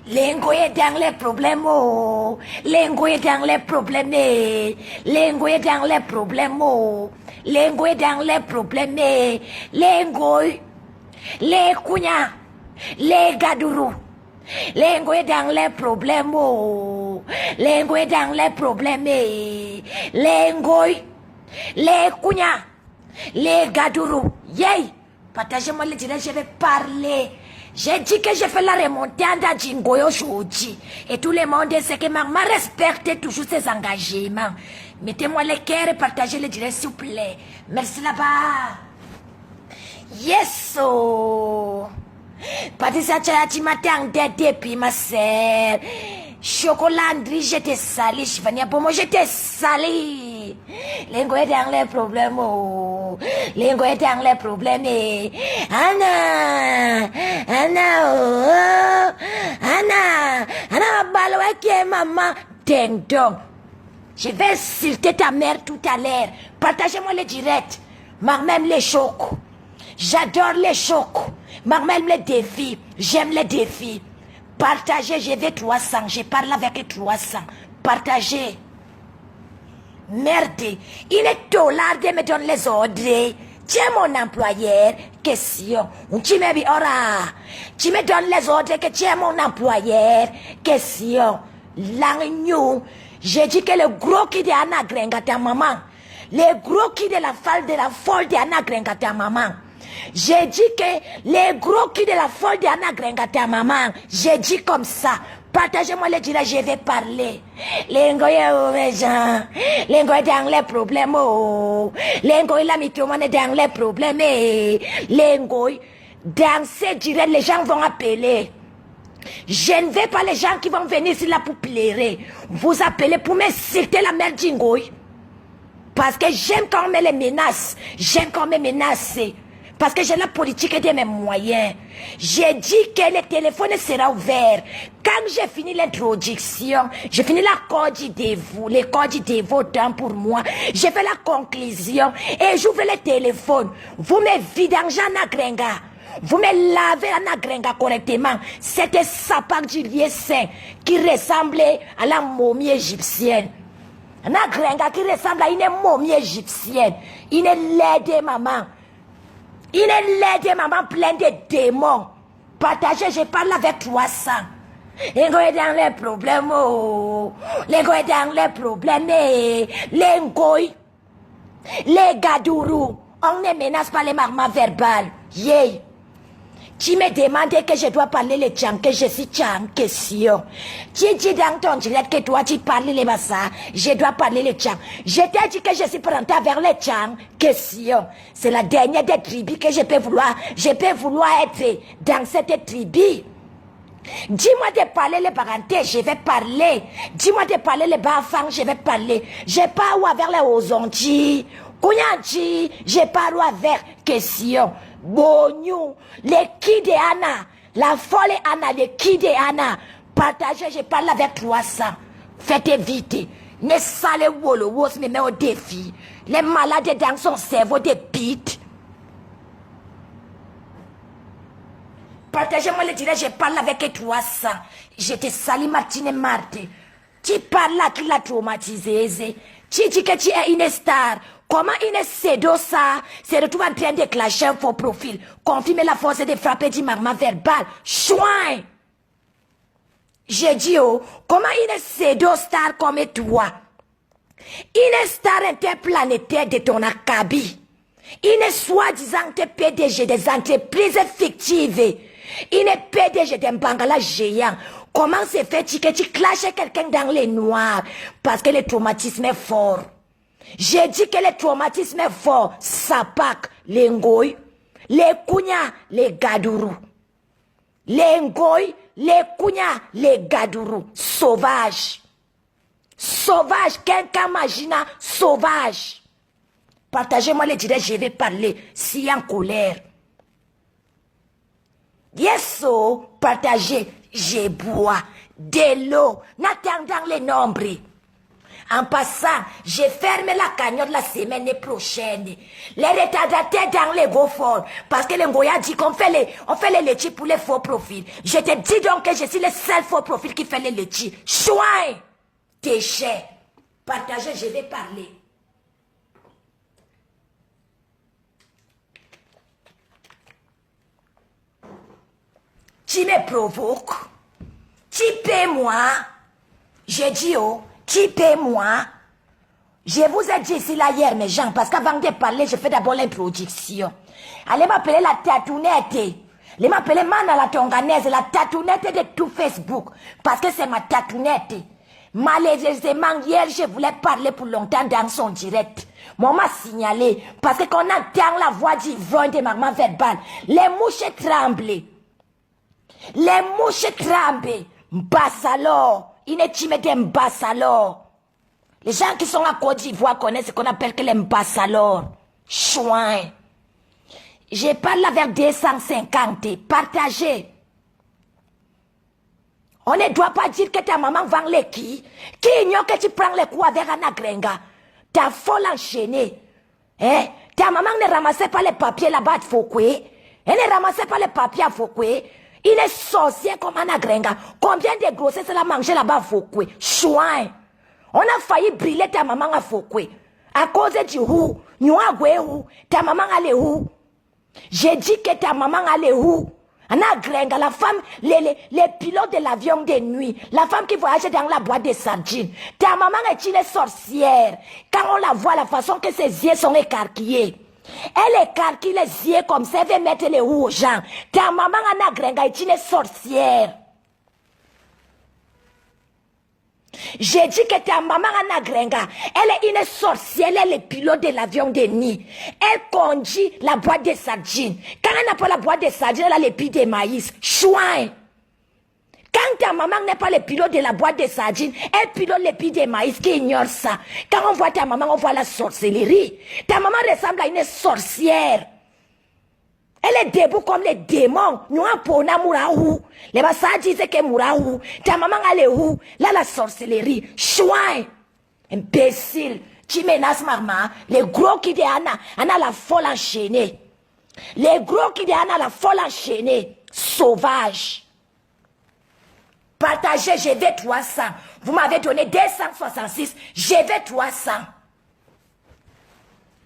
Lengo est dans les problèmes, oh. Lengo est dans les problèmes, Lengo est dans les problèmes, oh. Lengo est dans les problèmes, Lengo, les kunya, les gaduru. Lengo est dans les problèmes, oh. Lengo est dans les problèmes, Lengo, les kunya, les gaduru. Yay! Partagez-moi le direct, je vais parler. J'ai dit que j'ai fait la remontée à Djingoyo aujourd'hui. Et tout le monde sait que maman respecte toujours ses engagements. Mettez-moi les cœurs et partagez le direct s'il vous plaît. Merci là-bas. Yes, oh. Patricia tu m'as tendé depuis ma sœur. Chocolandrie, je t'ai sali. Chivania Bomo, je t'ai sali. Lengo est dans les problèmes, oh. Lengo est dans les problèmes, Anna, oh. Anna, baloué maman. Ding dong. Je vais insulter ta mère tout à l'heure. Partagez-moi le direct. Marmène les chocs. J'adore les chocs. Marmène les défis. J'aime les défis. Partagez, je vais 300. Je parle avec 300. Partagez. Merde. Il est dollar de me donner les ordres. Tu es mon employeur. Question. Tu me donnes les ordres que tu es mon employeur. Question. L'agneau. J'ai dit que le gros qui de Anna Grenga ta maman. Le gros qui de la folle de Anna Grenga ta maman. J'ai dit que les gros qui de la folle de Anna Grenga ta maman. J'ai dit comme ça. Partagez-moi le direct, je vais parler. Lengo est où mes gens? Lengo est dans les problèmes. Oh. Lengo est la mythomane dans les problèmes. Lengo, dans ces directs, les gens vont appeler. Je ne veux pas les gens qui vont venir ici là pour pleurer. Vous appelez pour m'insulter la mère d'Ingoy. Parce que j'aime quand on me les menace. J'aime quand on me menace. Parce que j'ai la politique de mes moyens. J'ai dit que le téléphone sera ouvert. Quand j'ai fini l'introduction, j'ai fini la corde de vous, les cordes de vos temps pour moi. J'ai fait la conclusion et j'ouvre le téléphone. Vous me vidangez en agrenga. Vous me lavez en agrenga correctement. C'était Sapak du lieu saint qui ressemblait à la momie égyptienne. Un agrenga qui ressemble à une momie égyptienne. Une laide maman. Une laide maman pleine de démons. Partagez, je parle avec 300. L'ego est dans les problèmes. Oh. L'ego est dans les problèmes. L'ego. Les gadourous. On ne menace pas les marmans verbales. Yeah. Tu me demandes que je dois parler le tchang, que je suis tchang, question. Tu dis dans ton direct que toi tu parles les massa, je dois parler le tchang. Je t'ai dit que je suis prête vers le tchang, question. C'est la dernière des tribus que je peux vouloir être dans cette tribu. Dis-moi de parler les parentés, je vais parler. Dis-moi de parler les bas-enfants, je vais parler. Je parle avec les ozonti, Kounyanchi, je parle avec question. Bognou, les qui de Anna, la folle Anna, les qui de Anna. Partagez, je parle avec 300. Faites vite. Ne salez wolo, wos me met au défi. Les malades dans son cerveau de pite. Partagez-moi le direct, je parle avec 300. Je te salue Martine Marthe. Tu parles là qui l'a traumatisé. Tu dis que tu es une star. Comment une sédosa se retrouve en train de clasher un faux profil? Confirme la force de frapper du marmot verbal. Chouin! J'ai dit, oh, comment une sédostar comme toi, une star interplanétaire de ton acabit, une soi-disant PDG des entreprises fictives, une PDG d'un bangala géant, comment se fait-il que tu clashes quelqu'un dans les noirs? Parce que le traumatisme est fort. J'ai dit que le traumatisme est fort. Sapak, les ngoy, les kounya, les gadourou. Les ngoy, les kounya, les gadourou. Sauvage. Sauvage, quelqu'un imagina, sauvage. Partagez-moi le direct, je vais parler. Si en colère. Yeso, partagez, je bois de l'eau, n'attendant les nombres. En passant, j'ai fermé la cagnotte la semaine prochaine. Les retardataires dans les go forts. Parce que les Ngoya dit qu'on fait les laitiers pour les faux profils. Je te dis donc que je suis le seul faux profil qui fait les laitiers. Chouin! Déchets. Partagez, je vais parler. Tu me provoques. Tu paies moi. Je dis oh. Qui paie moi? Je vous ai dit ici là hier, mes gens, parce qu'avant de parler, je fais d'abord l'introduction. Allez m'appeler la tatounette. Allez m'appeler Mana la tonganaise, la tatounette de tout Facebook. Parce que c'est ma tatounette. Malheureusement, hier, je voulais parler pour longtemps dans son direct. Moi, m'a signalé, parce que quand on entend la voix d'Yvonne de maman verbale, les mouches tremblent. Les mouches tremblent. Bassalo. Il est timide Mbassalor. Les gens qui sont à Côte d'Ivoire connaissent ce qu'on appelle que les Mbassalor. Chouin. Je parle avec 250. Partagez. On ne doit pas dire que ta maman vend les qui ignore que tu prends les coups avec Anna Grenga. Ta folle enchaînée. Hein? Ta maman ne ramassait pas les papiers là-bas à Fouquet. Elle ne ramassait pas les papiers à Fouquet. Il est sorcier comme Anna Grenga. Combien de grossesses elle a mangé là-bas à Fouquet? Chouin. On a failli brûler ta maman à Fouquet. À cause du où? Ta maman allait où? J'ai dit que ta maman allait où? Anna Grenga, la femme, les pilotes de l'avion de nuit, la femme qui voyageait dans la boîte de sardines. Ta maman est une sorcière. Quand on la voit, la façon que ses yeux sont écarquillés. Elle écarquille les yeux comme ça, elle veut mettre les roues aux gens. Ta maman Anna Grenga est une sorcière. J'ai dit que ta maman Anna Grenga, elle est une sorcière, elle est le pilote de l'avion de nuit. Elle conduit la boîte de sardines. Quand elle n'a pas la boîte de sardines, elle a les pieds de maïs. Chouin. Quand ta maman n'est pas le pilote de la boîte de sardines, elle pilote les pieds de maïs qui ignore ça. Quand on voit ta maman, on voit la sorcellerie. Ta maman ressemble à une sorcière. Elle est debout comme les démons. Nous avons mouraou. Les Bassa disaient que mouraou. Ta maman elle est où? Là la sorcellerie. Chouin. Imbécile. Tu menaces maman. Les gros qui disent Anna la folle enchaînée. Les gros qui disent Anna la folle enchaînée. Sauvage. Partagez, je vais 300. Vous m'avez donné 266. Je vais 300.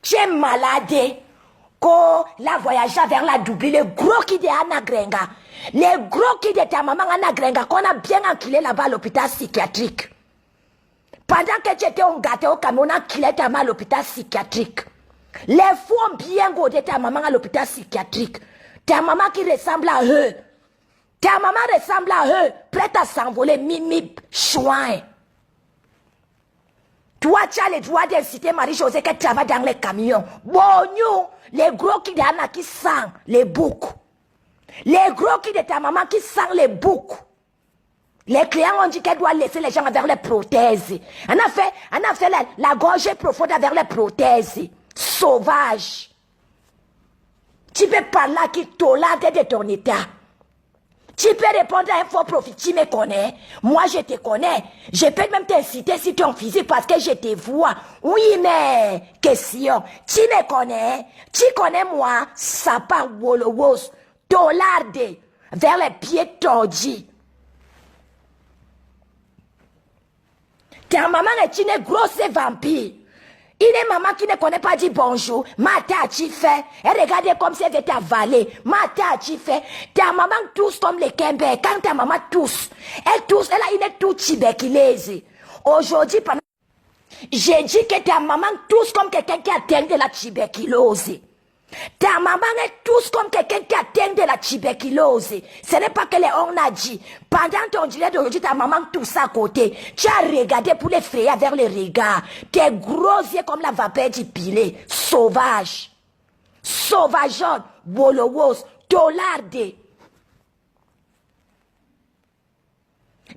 Tu es malade. Quand la voyagea vers la double, les gros qui de Anna Grenga, les gros qui de ta maman Anna Grenga, qu'on a bien enculé là-bas à l'hôpital psychiatrique. Pendant que tu étais au gâteau au Cameroun, on a enculé ta maman à l'hôpital psychiatrique. Les fous ont bien godé ta maman à l'hôpital psychiatrique. Ta maman qui ressemble à eux. Ta maman ressemble à eux, prête à s'envoler, mimi, chouin. Toi, tu as le droit d'inciter Marie-Josée qui travaille dans les camions. Bon, nous, les gros qui d'Anna qui sang les boucs. Les gros qui de ta maman qui sang les boucs. Les clients ont dit qu'elle doit laisser les gens avec les prothèses. On a fait la gorge profonde avec les prothèses. Sauvage. Tu peux parler qui tolère de ton état. Tu peux répondre à un faux profil, tu me connais. Moi, je te connais. Je peux même t'inciter sur ton physique parce que je te vois. Oui, mais, question. Tu me connais. Tu connais moi, sapin wolowos, tolarde, vers les pieds tordus. Ta maman est une grosse vampire. Il est maman qui ne connaît pas dire bonjour. Mata, tu fais. Elle regarde comme si elle était avalée. Mata, tu fais. Ta maman tousse comme les Kembe. Quand ta maman tousse, elle a une touche tuberculose. Aujourd'hui, j'ai dit que ta maman tousse comme quelqu'un qui atteint de la tuberculose. Ta maman est tous comme quelqu'un qui atteint de la tuberculose. Ce n'est pas que les on a dit. Pendant ton direct d'aujourd'hui, ta maman tousse à côté. Tu as regardé pour les frayer vers les regards. Tes gros yeux comme la vapeur du pilet. Sauvage. Sauvageon. Bolowos. Tolarde.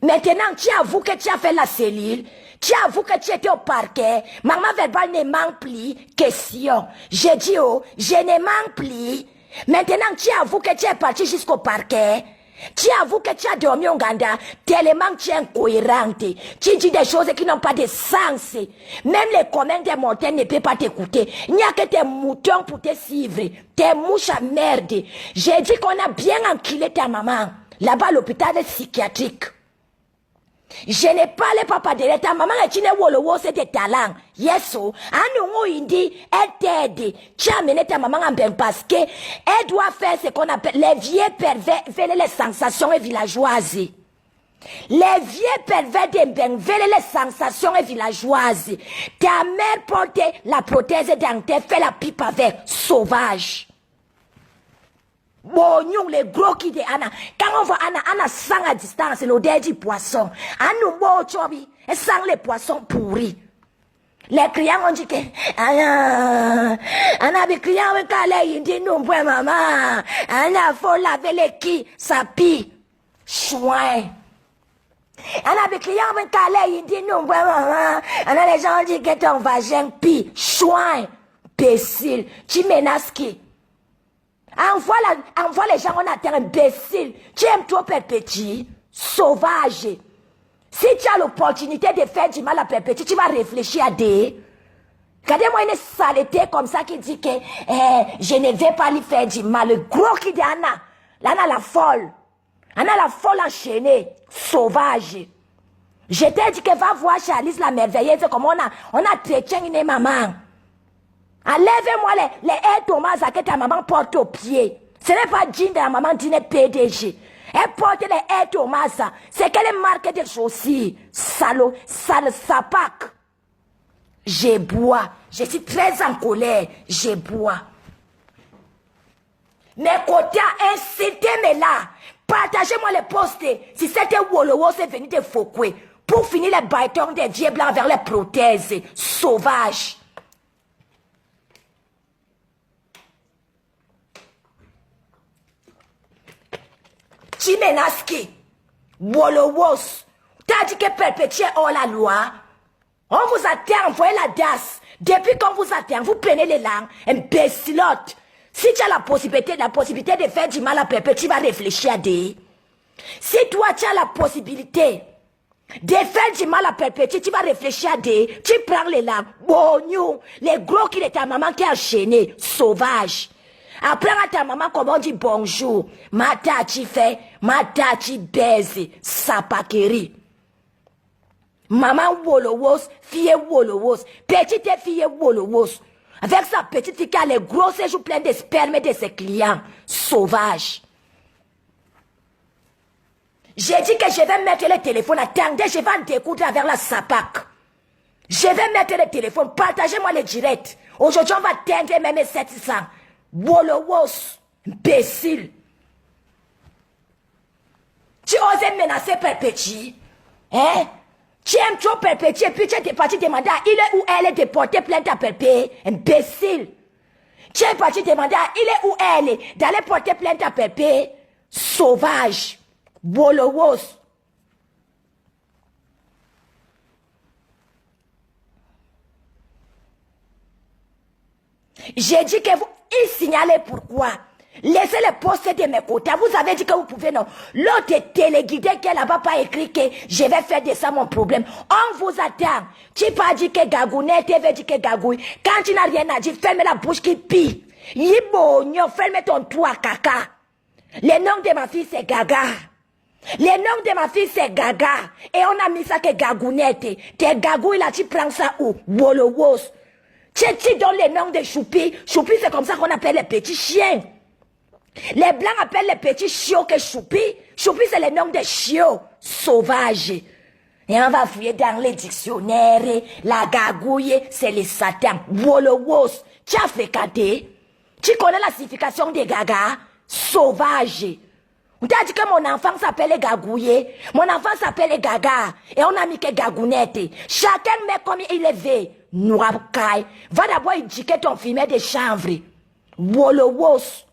Maintenant, tu avoues que tu as fait la cellule. Tu avoues que tu étais au parquet. Maman verbale ne manque plus. Question. J'ai dit, oh, je ne manque plus. Maintenant, tu avoues que tu es parti jusqu'au parquet. Tu avoues que tu as dormi au Ghana, tellement tu es incohérente. Tu dis des choses qui n'ont pas de sens. Même les communs des montagnes ne peuvent pas t'écouter. Il n'y a que tes moutons pour te suivre. Tes mouches à merde. J'ai dit qu'on a bien enculé ta maman. Là-bas, à l'hôpital psychiatrique. Je n'ai pas le papa de ta maman et tu n'es wolowo, c'est des talents. Yeso, anou indi, elle t'aide. Tu as amené ta maman en bain parce que elle doit faire ce qu'on appelle les vieux pervers, veulent les sensations et villageoises. Les vieux pervers de bain veulent les sensations et villageoises. Ta mère porte la prothèse dentaire, fait la pipe avec, sauvage. Bon, nous, les gros qui de Anna. Quand on voit Anna sent à distance l'odeur du poisson. Anna, bon, chobi, elle sent les poissons pourris. Les clients ont dit que, Anna, les clients ont calé, ils disent, non, maman, Anna, faut laver les qui, ça pue. Chouin. Anna, les clients ont calé, ils disent, non, maman, Anna, les gens ont dit que ton vagin pue. Chouin. Bécile. Tu menaces qui? Envoie les gens, on a été imbécile. Tu aimes trop Perpétue, sauvage. Si tu as l'opportunité de faire du mal à Perpétue, tu vas réfléchir à des. Regardez-moi une saleté comme ça qui dit que je ne vais pas lui faire du mal. Le gros qui dit Anna. Anna la folle. Anna la folle enchaînée, sauvage. Je t'ai dit que va voir Charlize la merveilleuse comme on a traité une maman. Enlève-moi les airs Thomas que ta maman porte au pied. Ce n'est pas jean de la maman d'une PDG. Elle porte les airs Thomas. C'est qu'elle est marquée de chaussures. Salaud, sale sapac. Je bois. Je suis très en colère. Je bois. Mes côtés insultez-moi là. Partagez-moi les posts. Si c'était Wolowo, c'est venu de Foucault. Pour finir les bâtons des vieux blancs vers les prothèses. Sauvages. Tu menaces qui? Wolowos. T'as dit que Perpétue hors la loi. On vous a envoyé la DAS. Depuis qu'on vous attend, vous prenez les langues. Imbécilote. Si tu as la possibilité de faire du mal à Perpétue, tu vas réfléchir à des. Si toi tu as la possibilité de faire du mal à Perpétue, tu vas réfléchir à des. Tu prends les langues. Bon, les gros qui est ta maman qui a enchaîné. Sauvage. Apprends à ta maman comment on dit bonjour. Mata tu fais, mata tu baises, sapakeri. Maman wolowos, fille wolowos, petite fille wolowos. Avec sa petite fille qui a les gros séjours pleins de sperme de ses clients. Sauvage. J'ai dit que je vais mettre le téléphone. Attendez, je vais en découdre avec la sapac. Je vais mettre le téléphone. Partagez-moi les directs. Aujourd'hui, on va atteindre même 700. Wolowos, imbécile. Tu oses menacer Perpétue? Hein? Tu aimes trop Perpétue et puis tu es parti demander à il est où elle est de porter plainte à Perpétue? Imbécile. Tu es parti demander à il est où elle est d'aller porter plainte à Perpétue? Sauvage. Wolowos. J'ai dit que vous, il signalait pourquoi. Laissez les postes de mes côtés. Vous avez dit que vous pouvez, non. L'autre téléguidé qu'elle n'a pas écrit que je vais faire de ça mon problème. On vous attend. Tu pas dit que Gagounette, tu veux dire que Gagouille. Quand tu n'as rien à dire, ferme la bouche qui pille. Yibonio, ferme ton toit, caca. Le nom de ma fille, c'est Gaga. Le nom de ma fille, c'est Gaga. Et on a mis ça que Gagounette. Tes Gagouilles là, tu prends ça où? Wolowos. Tu donnes le nom de Choupi. Choupi, c'est comme ça qu'on appelle les petits chiens. Les blancs appellent les petits chiots que Choupi. Choupi, c'est le nom des chiots sauvages. Et on va fouiller dans les dictionnaires. La gagouille, c'est les satans. Wolowos. Tu as fréquenté? Tu connais la signification des gagas? Sauvages. On t'a dit que mon enfant s'appelle Gagouille. Mon enfant s'appelle Gaga. Et on a mis que Gagounette. Chacun met comme il est fait. Noir caille. Va d'abord éduquer ton fumier de chanvre. Wolowos.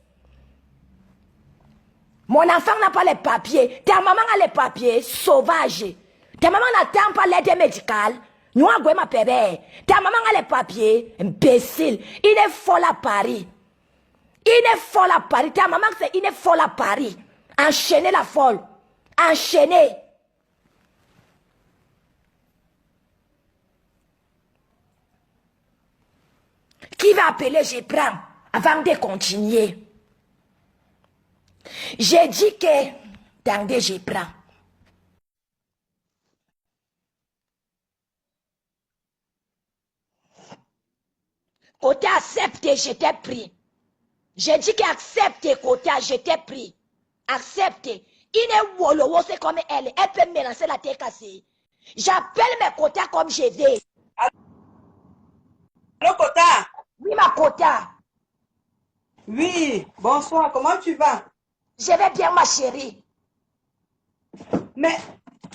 Mon enfant n'a pas les papiers. Ta maman a les papiers. Sauvage. Ta maman n'attend pas l'aide médicale. Nous avons ma bébé. Ta maman a les papiers. Imbécile. Il est folle à Paris. Il est folle à Paris. Ta maman, c'est une folle à Paris. Enchaînez la folle. Enchaînez. Qui va appeler, je prends, avant de continuer. J'ai dit que, attendez, je prends. Côté accepté, je t'ai pris. J'ai dit qu'accepter côté, je t'ai pris. Accepter. Il est wolowo, c'est comme elle. Elle peut me lancer la tête cassée. J'appelle mes quotas comme je vais. Allô, Kota? Oui, ma quota. Oui, bonsoir, comment tu vas? Je vais bien, ma chérie. Mais,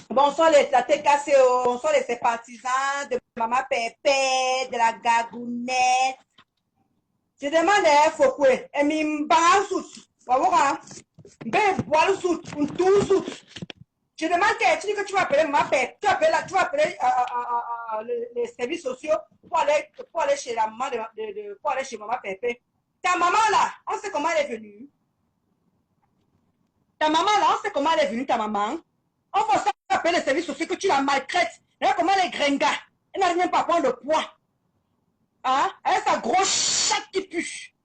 bonsoir la tête cassée, bonsoir les sympathisants de Maman Pépé, de la Gagounette. Je demande à Fokwe, et m'imbasout, wawora, boisout, un tout. Je demande que tu vas appeler Maman Pépé, tu vas appeler les services sociaux pour aller chez la maman pour aller chez Maman Pépé. Ta maman là, on sait comment elle est venue. Ta maman là, on sait comment elle est venue, ta maman. On va appeler les services sociaux que tu la maltraites. Regarde comment elle est gringa. Elle n'arrive même pas à prendre le poids. Hein? Elle a sa grosse chatte qui pue.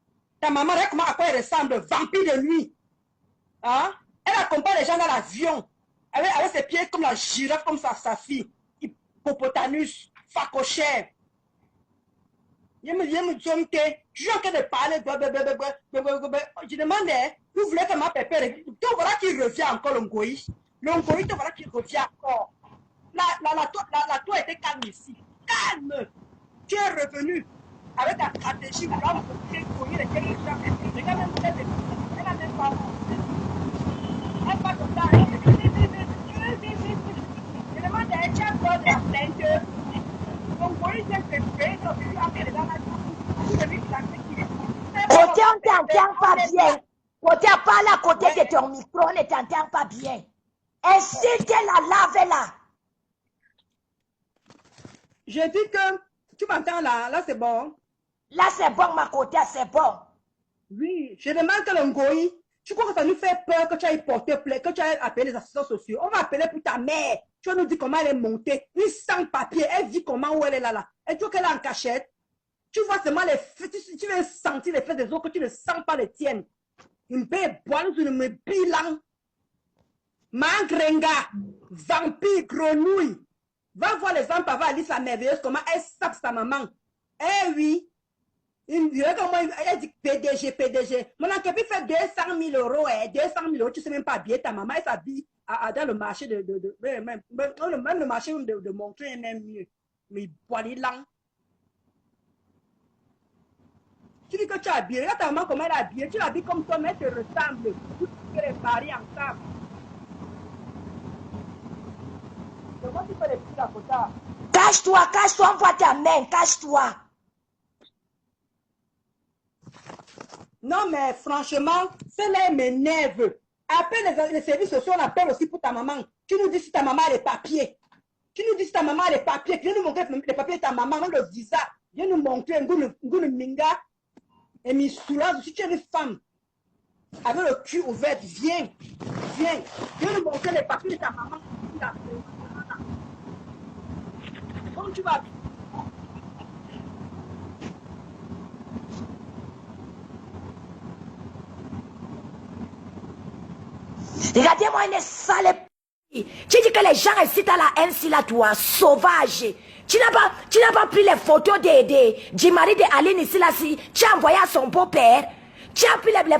Ta maman, regarde comment à quoi elle ressemble, vampire de nuit. Hein? Elle accompagne les gens dans l'avion. Avec ses pieds comme la girafe, comme sa fille. Hippopotamus, facochère. Je suis en train de parler. Je demandais, vous voulez que ma pépère. Tu voilà qu'il revient encore, l'ongoï. L'ongoï, tu voilà qu'il revient encore. La toi était calme ici. Calme. Tu es revenu avec ta stratégie. Là, on va cogner les gens. Regarde même peut-être. Elle n'a même pas. Elle pas comme ça. Je demandais, tu as peur de la plainte. Côté, on t'entend pas bien. Côté, parle à côté de ton micro, on ne t'entend pas bien. Incite la lave là. Je dis que tu m'entends là, là c'est bon. Là c'est bon, ma côté, c'est bon. Oui, je demande que le Ngoï, tu crois que ça nous fait peur que tu ailles porter plainte, que tu ailles appeler les assistants sociaux. On va appeler pour ta mère. Tu vas nous dire comment elle est montée. Une sans papier, elle vit comment où elle est là. Et tu vois qu'elle est en cachette. Tu vois seulement les faits, tu veux sentir les faits des autres que tu ne sens pas les tiennes. Une belle boîte, une me bilan. Mangrenga, vampire, grenouille. Va voir les enfants, va Alice la merveilleuse, comment elle sape sa maman. Eh oui. Elle dit PDG. Mon enquête fait 200 000 euros. 200 000 euros, tu ne sais même pas habiller ta maman. Elle s'habille dans le marché même le marché de montrer même mieux. Mais poilis là. Tu dis que tu as habillé. Regarde ta maman comment elle est habillée. Tu l'habilles comme toi, mais elle te ressemble. Vous les paris ensemble. Comment tu fais les petits à côté? Cache-toi, envoie ta main, cache-toi. Non, mais franchement, cela m'énerve. Après les services sociaux, on appelle aussi pour ta maman. Tu nous dis si ta maman a les papiers. Tu nous dis si ta maman a les papiers. Viens nous montrer les papiers de ta maman, le visa. Viens nous montrer un goût de minga. Et Missoula, si tu es une femme avec le cul ouvert, viens. Viens nous montrer les papiers de ta maman. Comment tu vas? Regardez-moi une sale. Tu dis que les gens incitent à la haine, là, toi, sauvage. Tu n'as pas pris les photos du mari de Aline ici, là, si tu as envoyé à son beau-père. Tu as pris les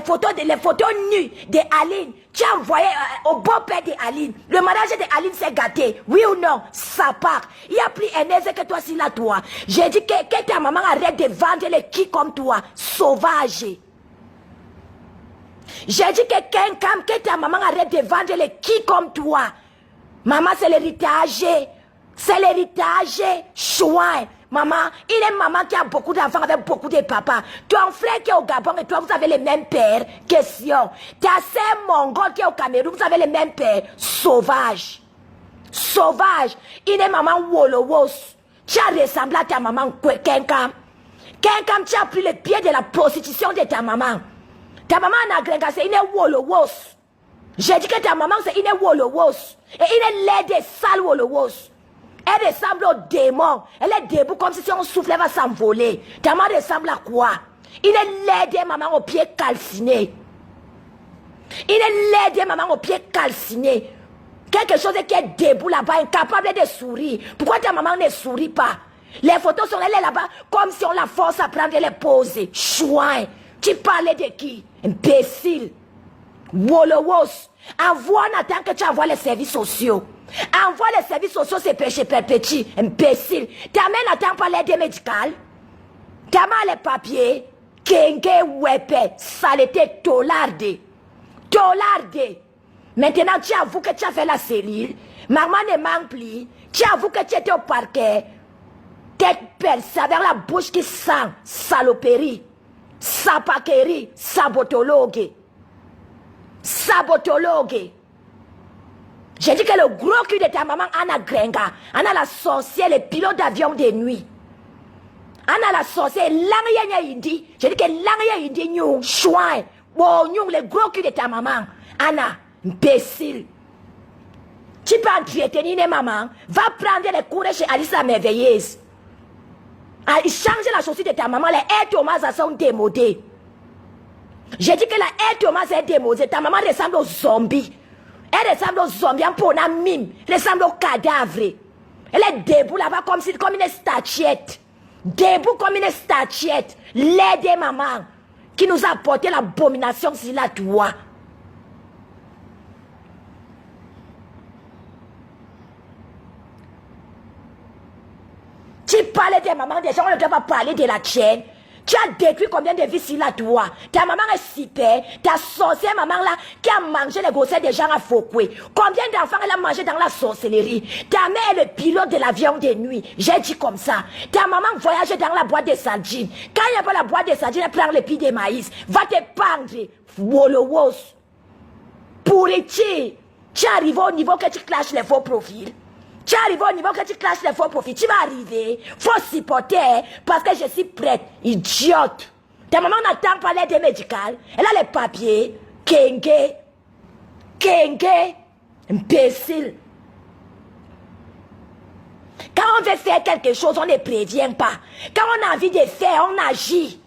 photos nues de Aline. Tu as envoyé au beau-père de Aline. Le mariage de Aline s'est gâté. Oui ou non? Ça part. Il y a plus aînée que toi, si là, toi. J'ai dit que ta maman arrête de vendre les qui comme toi. Sauvage. J'ai dit que ta maman arrête de vendre les qui comme toi. Maman, c'est l'héritage. C'est l'héritage. Chouin. Maman, il est maman qui a beaucoup d'enfants avec beaucoup de papas. Ton frère qui est au Gabon et toi, vous avez les mêmes pères. Question. Ta sœur mongole qui est au Cameroun, vous avez les mêmes pères. Sauvage. Sauvage. Il est maman wolowos. Tu as ressemblé à ta maman Kenkam. Kenkam, tu as pris le pied de la prostitution de ta maman. Ta maman n'a grenga, c'est une wolowos. J'ai dit que ta maman c'est une wolowos. Et une laide sale wolowos. Elle ressemble au démon. Elle est debout comme si on souffle, elle va s'envoler. Ta maman ressemble à quoi? Une laide maman au pied calciné. Une laide maman au pied calciné. Quelque chose qui est debout là-bas, incapable de sourire. Pourquoi ta maman ne sourit pas? Les photos sont là-bas comme si on la force à prendre les poses. Chouin. Tu parlais de qui? Imbécile. Wolowos. Envoie en attendant que tu envoies les services sociaux. Envoie les services sociaux, c'est péché perpétuel. Imbécile. Ta mère n'attend pas l'aide médicale. Ta mère les papiers. Kenge wepe. Saleté tolarde. Tolarde. Maintenant, tu avoues que tu as fait la cellule. Maman ne manque plus. Tu avoues que tu étais au parquet. Tête percée avec la bouche qui sent saloperie. Sapaquerie. Sabotologue. Sabotologue. J'ai dit que le gros cul de ta maman, Anna Grenga, Anna la sorcière, le pilote d'avion de nuit. Anna la sorcière, l'angya indi. J'ai dit que l'angya indi, nyung, chouin. Bon, nyung, le gros cul de ta maman. Anna, imbécile. Tu peux entretenir les mamans. Va prendre les cours chez Alice la merveilleuse. Changer la chaussure de ta maman. Les Air Thomas sont démodés. J'ai dit que la Air Thomas est démodée. Ta maman ressemble aux zombies. Elle ressemble aux zombies. En prenant mime. Elle ressemble aux cadavres. Elle est debout là-bas comme une statuette. Debout comme une statuette. L'aide des mamans qui nous a apporté l'abomination sur la toit. Tu parlais des mamans, des gens, on ne doit pas parler de la tienne. Tu as détruit combien de vies sur la toit? Ta maman est super. Ta sorcière maman là, qui a mangé les grossesses des gens à Foucault. Combien d'enfants elle a mangé dans la sorcellerie? Ta mère est le pilote de l'avion de nuit. J'ai dit comme ça. Ta maman voyage dans la boîte de sardines. Quand il n'y a pas la boîte de sardines, elle prend le pied de maïs. Va te pendre. Wolowos. Pourri-tu. Tu arrives au niveau que tu clashes les faux profils. Tu arrives au niveau que tu clashes les faux profils. Tu vas arriver. Faut supporter parce que je suis prête. Idiote. Ta maman n'attend pas l'aide médicale. Elle a les papiers. Kenge. Kenge. Imbécile. Quand on veut faire quelque chose, on ne prévient pas. Quand on a envie de faire, on agit.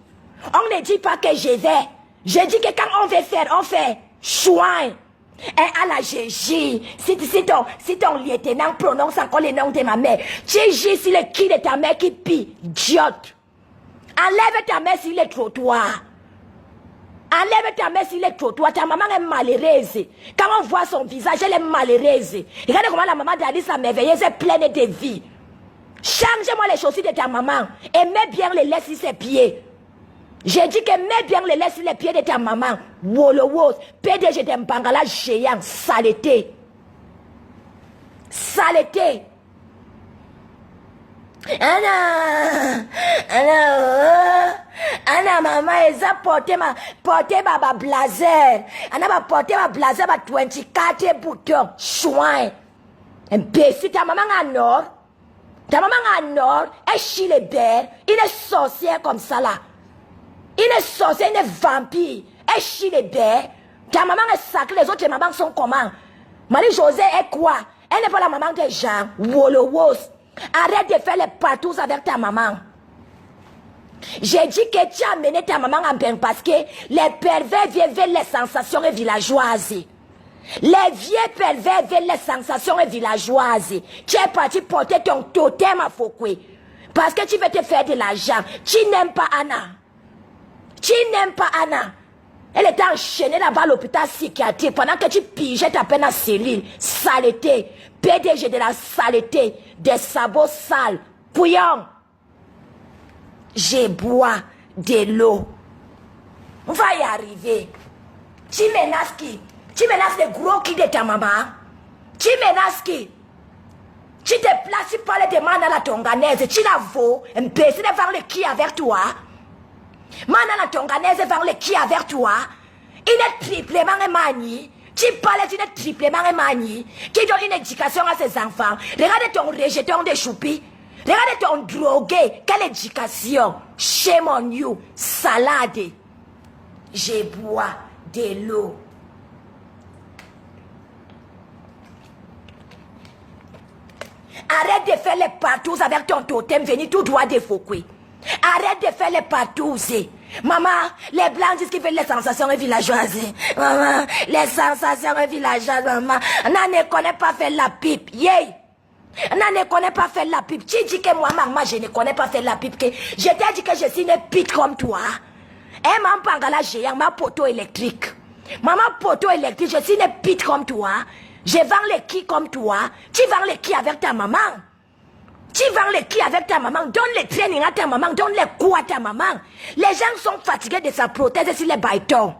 On ne dit pas que je vais. Je dis que quand on veut faire, on fait. Chouin. Et à la GG, si ton lieutenant prononce encore le nom de ma mère, tu gis sur le cul de ta mère qui pille, idiote. Enlève ta mère sur le trottoir. Enlève ta mère sur le trottoir. Ta maman est malheureuse. Quand on voit son visage, elle est malheureuse. Regarde comment la maman d'Alice la merveilleuse est pleine de vie. Change-moi les chaussures de ta maman et mets bien les laits sur ses pieds. J'ai dit que mets bien les laits sur les pieds de ta maman. Wolowos, PDG d'un bangala géant, saleté. Saleté. Anna, maman, elle a porté ma blazer. Anna va porter ma blazer, ma 24 boutons. Chouin. Imbécile, ta maman en or. Ta maman en or, elle chie les bères. Une sorcière comme ça là. Une sorcière, une vampire. Elle chie les bères. Ta maman est sacrée, les autres mamans sont comment? Marie-Josée est quoi? Elle n'est pas la maman des gens. Wolowos. Arrête de faire les patous avec ta maman. J'ai dit que tu as amené ta maman en bain parce que les pervers viennent les sensations villageoises. Les vieux pervers veulent les sensations villageoises. Tu es parti porter ton totem à Foucault. Parce que tu veux te faire de l'argent. Tu n'aimes pas Anna. Tu n'aimes pas Anna. Elle était enchaînée là-bas à l'hôpital psychiatrique pendant que tu pigeais ta peine à cellule. Saleté. PDG de la saleté. Des sabots sales. Pouillon. Je bois de l'eau. On va y arriver. Tu menaces qui? Tu menaces le gros qui de ta maman? Tu menaces qui? Tu te places, tu parles de Mana la Tonganaise. Tu la vaux. Imbécile devant le qui avec toi. Mana la Tonganaise devant le qui avec toi. Il est triplement émani. Tu parles d'une triplement émani. Qui donne une éducation à ses enfants. Regarde ton rejeton de choupi. Regarde ton drogué. Quelle éducation. Shame on you. Salade. je bois de l'eau. Arrête de faire les partous avec ton totem, venir tout droit de Foucault. Arrête de faire les partous. Maman, les blancs disent qu'ils veulent les sensations villageoises. Maman, les sensations villageoises, maman. On ne connaît pas faire la pipe. Yeah. On ne connaît pas faire la pipe. Tu dis que moi, maman, je ne connais pas faire la pipe. Que je t'ai dit que je suis une pipe comme toi. Et maman, pangala géant, ma poteau électrique. Maman, poteau électrique, je suis une pipe comme toi. Je vends les quilles comme toi. Tu vends les quilles avec ta maman. Tu vends les quilles avec ta maman. Donne les trainings à ta maman. Donne les coups à ta maman. Les gens sont fatigués de sa prothèse sur les baïtons.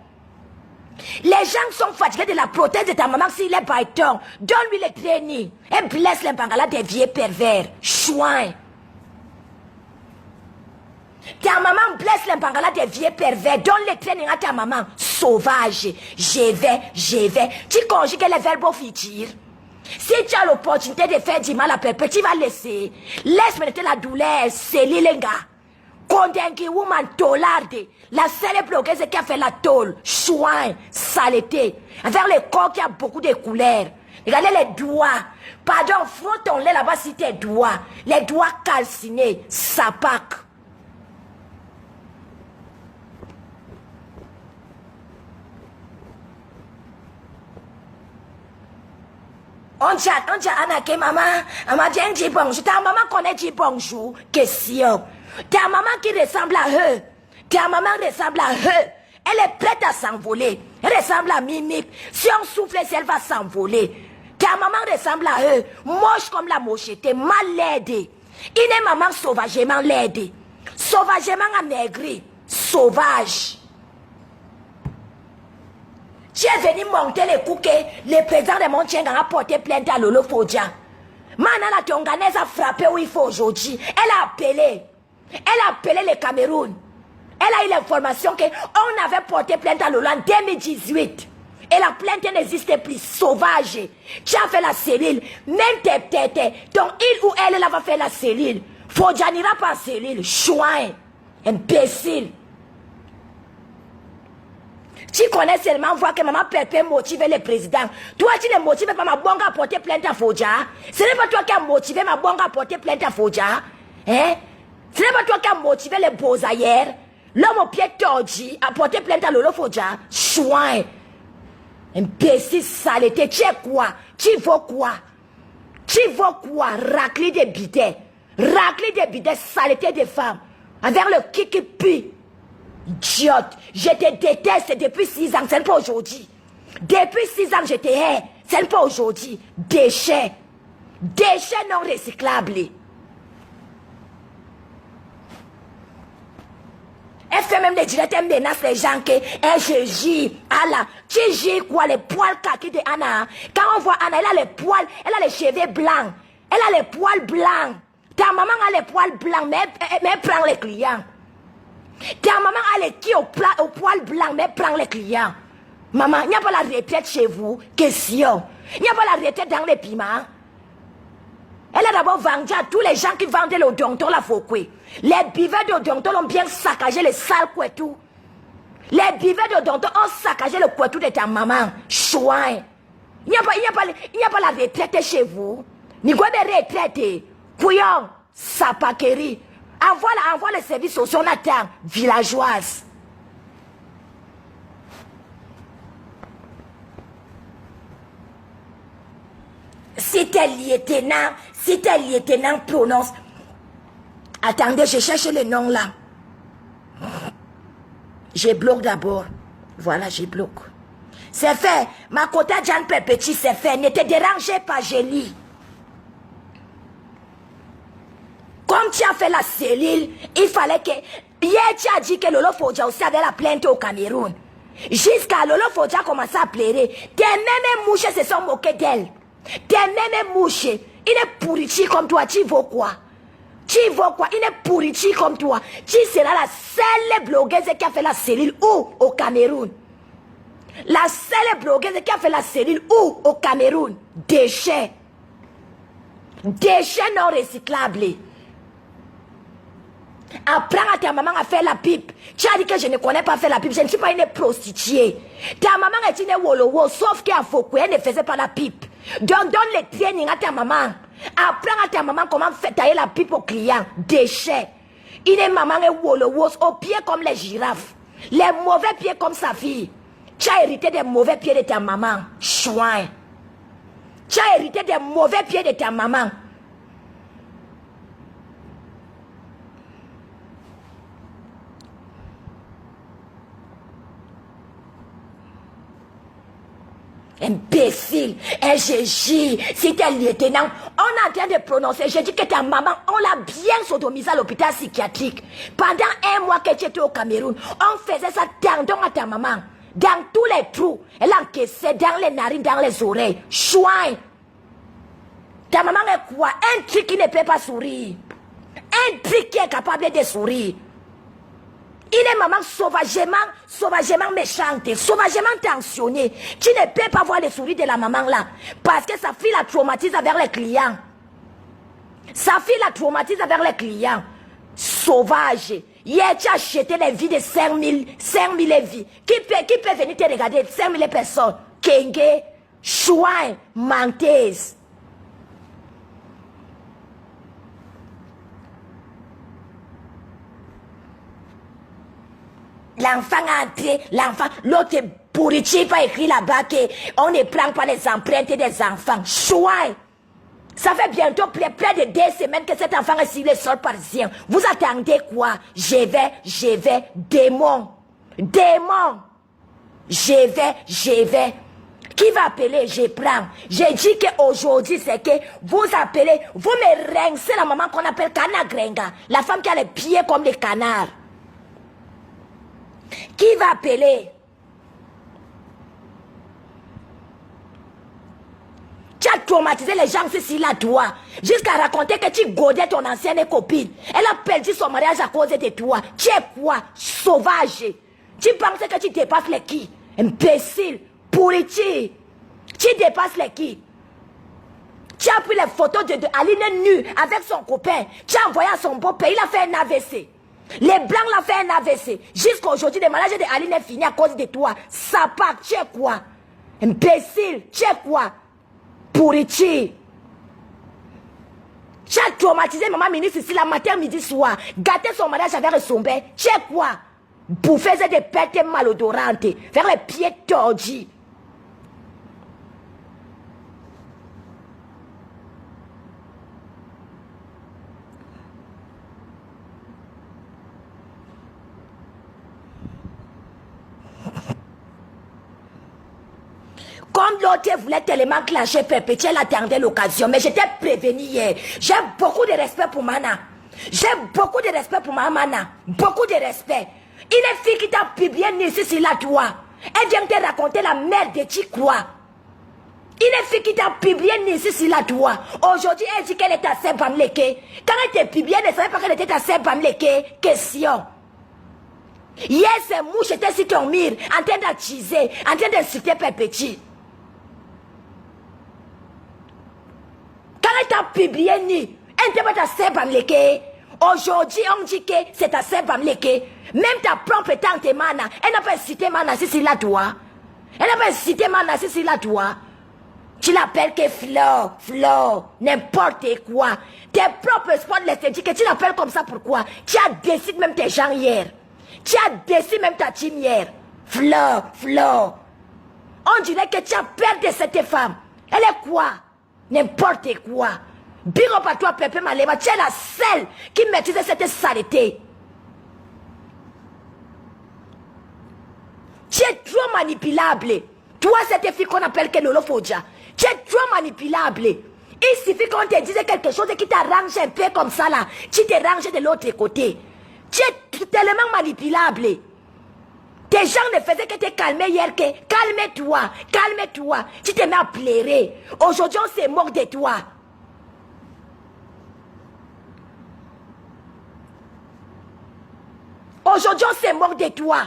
Les gens sont fatigués de la prothèse de ta maman s'il est baïton. Donne-lui les trainings. Et blesse les bangalas des vieux pervers. Chouin. Ta maman blesse les bangalas des vieux pervers. Donne les trainings à ta maman. Sauvage. Je vais. Tu conjugues les verbes au futur. Si tu as l'opportunité de faire du mal à peuple, tu vas laisser. Laisse me la douleur. C'est les gars. Kondengi woman tolarde. La seule blogueuse qui a fait la tôle. Chouin. Saleté. Avec le corps qui a beaucoup de couleurs. Regardez les doigts. Pardon, front ton lait là-bas si tes doigts. Les doigts calcinés. Sapac. On chat, Anna, que maman dit bonjour. Ta maman connaît dit bonjour. Question. Ta maman qui ressemble à eux. Ta maman ressemble à eux. Elle est prête à s'envoler. Elle ressemble à Mimi. Si on souffle, elle va s'envoler. Ta maman ressemble à eux. Moche comme la mocheté. Mal laidée. Il est maman sauvagement laidée. Sauvagement amaigrie. Sauvage. Tu es venu monter les coups que le président de Montchenga a porté plainte à Lolo Fodja. Maintenant, la Tonganaise a frappé où il faut aujourd'hui. Elle a appelé le Cameroun. Elle a eu l'information qu'on avait porté plainte à Lolo en 2018. Et la plainte n'existe plus. Sauvage. Tu as fait la cellule. Même donc il ou elle va faire la cellule. Fodja n'ira pas en cellule. Chouin. Imbécile. Tu connais seulement voir que maman Pépé motive le président. Toi, tu ne motives pas ma bonne à porter plainte à Fodja. Ce n'est pas toi qui as motivé ma bonne à porter plainte à Fodja. Hein? Ce n'est pas toi qui as motivé les beaux ailleurs. L'homme au pied tordu a porté plainte à Lolo Fodja. Chouin. Imbécile saleté. Tu es quoi? Tu vaux quoi? Tu vaux quoi? Raclé de bidets. Raclé de bidets, saleté de femmes. Avec le qui pue. Idiote, je te déteste depuis 6 ans, c'est pas aujourd'hui. Depuis 6 ans, je te hais, c'est pas aujourd'hui. Déchets. Déchets non recyclables. Elle fait même des directs, elle menace les gens que je gis. Allah, tu gis quoi, les poils kaki de Anna? Quand on voit Anna, elle a les poils, elle a les cheveux blancs. Elle a les poils blancs. Ta maman a les poils blancs, mais elle prend les clients. Ta maman a les qui au poil blanc, mais prend les clients. Maman, il n'y a pas la retraite chez vous. Question. Il n'y a pas la retraite dans les piments. Elle a d'abord vendu à tous les gens qui vendaient le Odonto la Foucault. Les buveurs d'Odonto ont bien saccagé les sales couetous. Les buveurs d'Odonto ont saccagé le couetou de ta maman. Chouin. Il n'y a pas la retraite chez vous. Ni quoi de retraite. Couillon. Sapaquerie. Envoie les services sociaux en attend, villageoise. Si tes lieutenants prononcent. Attendez, je cherche le nom là. Je bloque d'abord. Voilà, je bloque. C'est fait. Ma quota Jean Petit, c'est fait. Ne te dérangez pas, je lis. Comme tu as fait la cellule, il fallait que... Hier, tu as dit que Lolo Fodja aussi avait la plainte au Cameroun. Jusqu'à Lolo Fodja commençait à pleurer. Tes mêmes mouches se sont moquées d'elle. Tes mêmes mouches. Il est pourri comme toi. Tu vaux quoi? Tu vaux quoi? Il est pourri comme toi. Tu seras la seule blogueuse qui a fait la cellule où? Au Cameroun. La seule blogueuse qui a fait la cellule où? Au Cameroun. Déchets. Déchets non recyclables. Apprends à ta maman à faire la pipe. Tu as dit que je ne connais pas faire la pipe. Je ne suis pas une prostituée. Ta maman est une wolowo, sauf qu'à Foucault, elle ne faisait pas la pipe. Donc, donne les trainings à ta maman. Apprends à ta maman comment faire tailler la pipe aux clients. Déchets. Une maman est wolowo, aux pieds comme les girafes. Les mauvais pieds comme sa fille. Tu as hérité des mauvais pieds de ta maman. Chouin. Tu as hérité des mauvais pieds de ta maman. Imbécile, SGJ, si t'es lieutenant, on est en train de prononcer, je dis que ta maman, on l'a bien sodomisée à l'hôpital psychiatrique. Pendant un mois que tu étais au Cameroun, on faisait ça tendon à ta maman. Dans tous les trous, elle encaissait dans les narines, dans les oreilles. Chouin. Ta maman est quoi? Un truc qui ne peut pas sourire. Un truc qui est capable de sourire. Il est maman sauvagement méchante, sauvagement tentionnée. Tu ne peux pas voir les sourires de la maman là. Parce que sa fille la traumatise avec les clients. Sa fille la traumatise avec les clients. Sauvage. Hier, tu as acheté les vies de 5 000 vies. Qui peut venir te regarder? 5 000 personnes. Kenge, chouin, menteuse. L'enfant a entré, l'autre pourriture pas écrit là-bas qu'on ne prend pas les empreintes des enfants. Chouin! Ça fait bientôt près de 2 semaines que cet enfant est sur le sol parisien. Vous attendez quoi? Je vais, démon. Démon! Je vais. Qui va appeler? Je prends. J'ai dit qu'aujourd'hui, c'est que vous appelez, vous me rincez la maman qu'on appelle Kana Grenga. La femme qui a les pieds comme des canards. Qui va appeler? Tu as traumatisé les gens ici là, toi. Jusqu'à raconter que tu godais ton ancienne copine. Elle a perdu son mariage à cause de toi. Tu es quoi? Sauvage. Tu penses que tu dépasses les qui? Imbécile. Pourriture. Tu dépasses les qui? Tu as pris les photos de Aline nue avec son copain. Tu as envoyé à son beau-père. Il a fait un AVC. Les blancs l'ont fait un AVC. Jusqu'à aujourd'hui, le mariage de Aline est fini à cause de toi. Ça part, tu es quoi? Imbécile, tu es quoi? Pourriture. Tu as traumatisé maman ministre ici la matin, midi, soir. Gâté son mariage avec son père. Tu es quoi? Bouffez des pètes malodorantes. Vers les pieds tordus. Comme l'autre voulait tellement clasher perpétuer, elle attendait l'occasion. Mais j'étais prévenu hier. J'ai beaucoup de respect pour Mana. J'ai beaucoup de respect pour ma Mana. Beaucoup de respect. Une fille qui t'a publié ici sur la toi. Elle vient te raconter la merde de tu crois. Une fille qui t'a publié ici sur la toi. Aujourd'hui, elle dit qu'elle est à Saint-Pamleke. Quand elle t'a publié, elle ne savait pas qu'elle était à Saint-Pamleke. Question. Hier, ces mouches étaient sur ton mur, en train d'attiser, en train d'insulter perpétuer. Quand elle t'a publié, elle ne t'a pas à Saint-Pamleke. Aujourd'hui, on dit que c'est à Saint-Pamleke. Même ta propre tante Mana, elle n'a pas cité Mana si c'est là toi. Elle n'a pas cité Mana si c'est là toi. Tu l'appelles que Flore, n'importe quoi. Tes propres spots l'esthétique, tu l'appelles comme ça pourquoi? Tu as décidé même tes gens hier. Tu as décidé même ta team hier. Flore. On dirait que tu as peur de cette femme. Elle est quoi? N'importe quoi. Big up à toi, Pepe Maleba. Tu es la seule qui maîtrise cette saleté. Tu es trop manipulable. Toi, cette fille qu'on appelle Kelolo Fodja. Tu es trop manipulable. Il suffit qu'on te dise quelque chose qui t'arrange un peu comme ça là. Tu te ranges de l'autre côté. Tu es tellement manipulable. Tes gens ne faisaient que te calmer hier que calme-toi. Tu te mets à pleurer. Aujourd'hui, on se moque de toi. Aujourd'hui, on se moque de toi.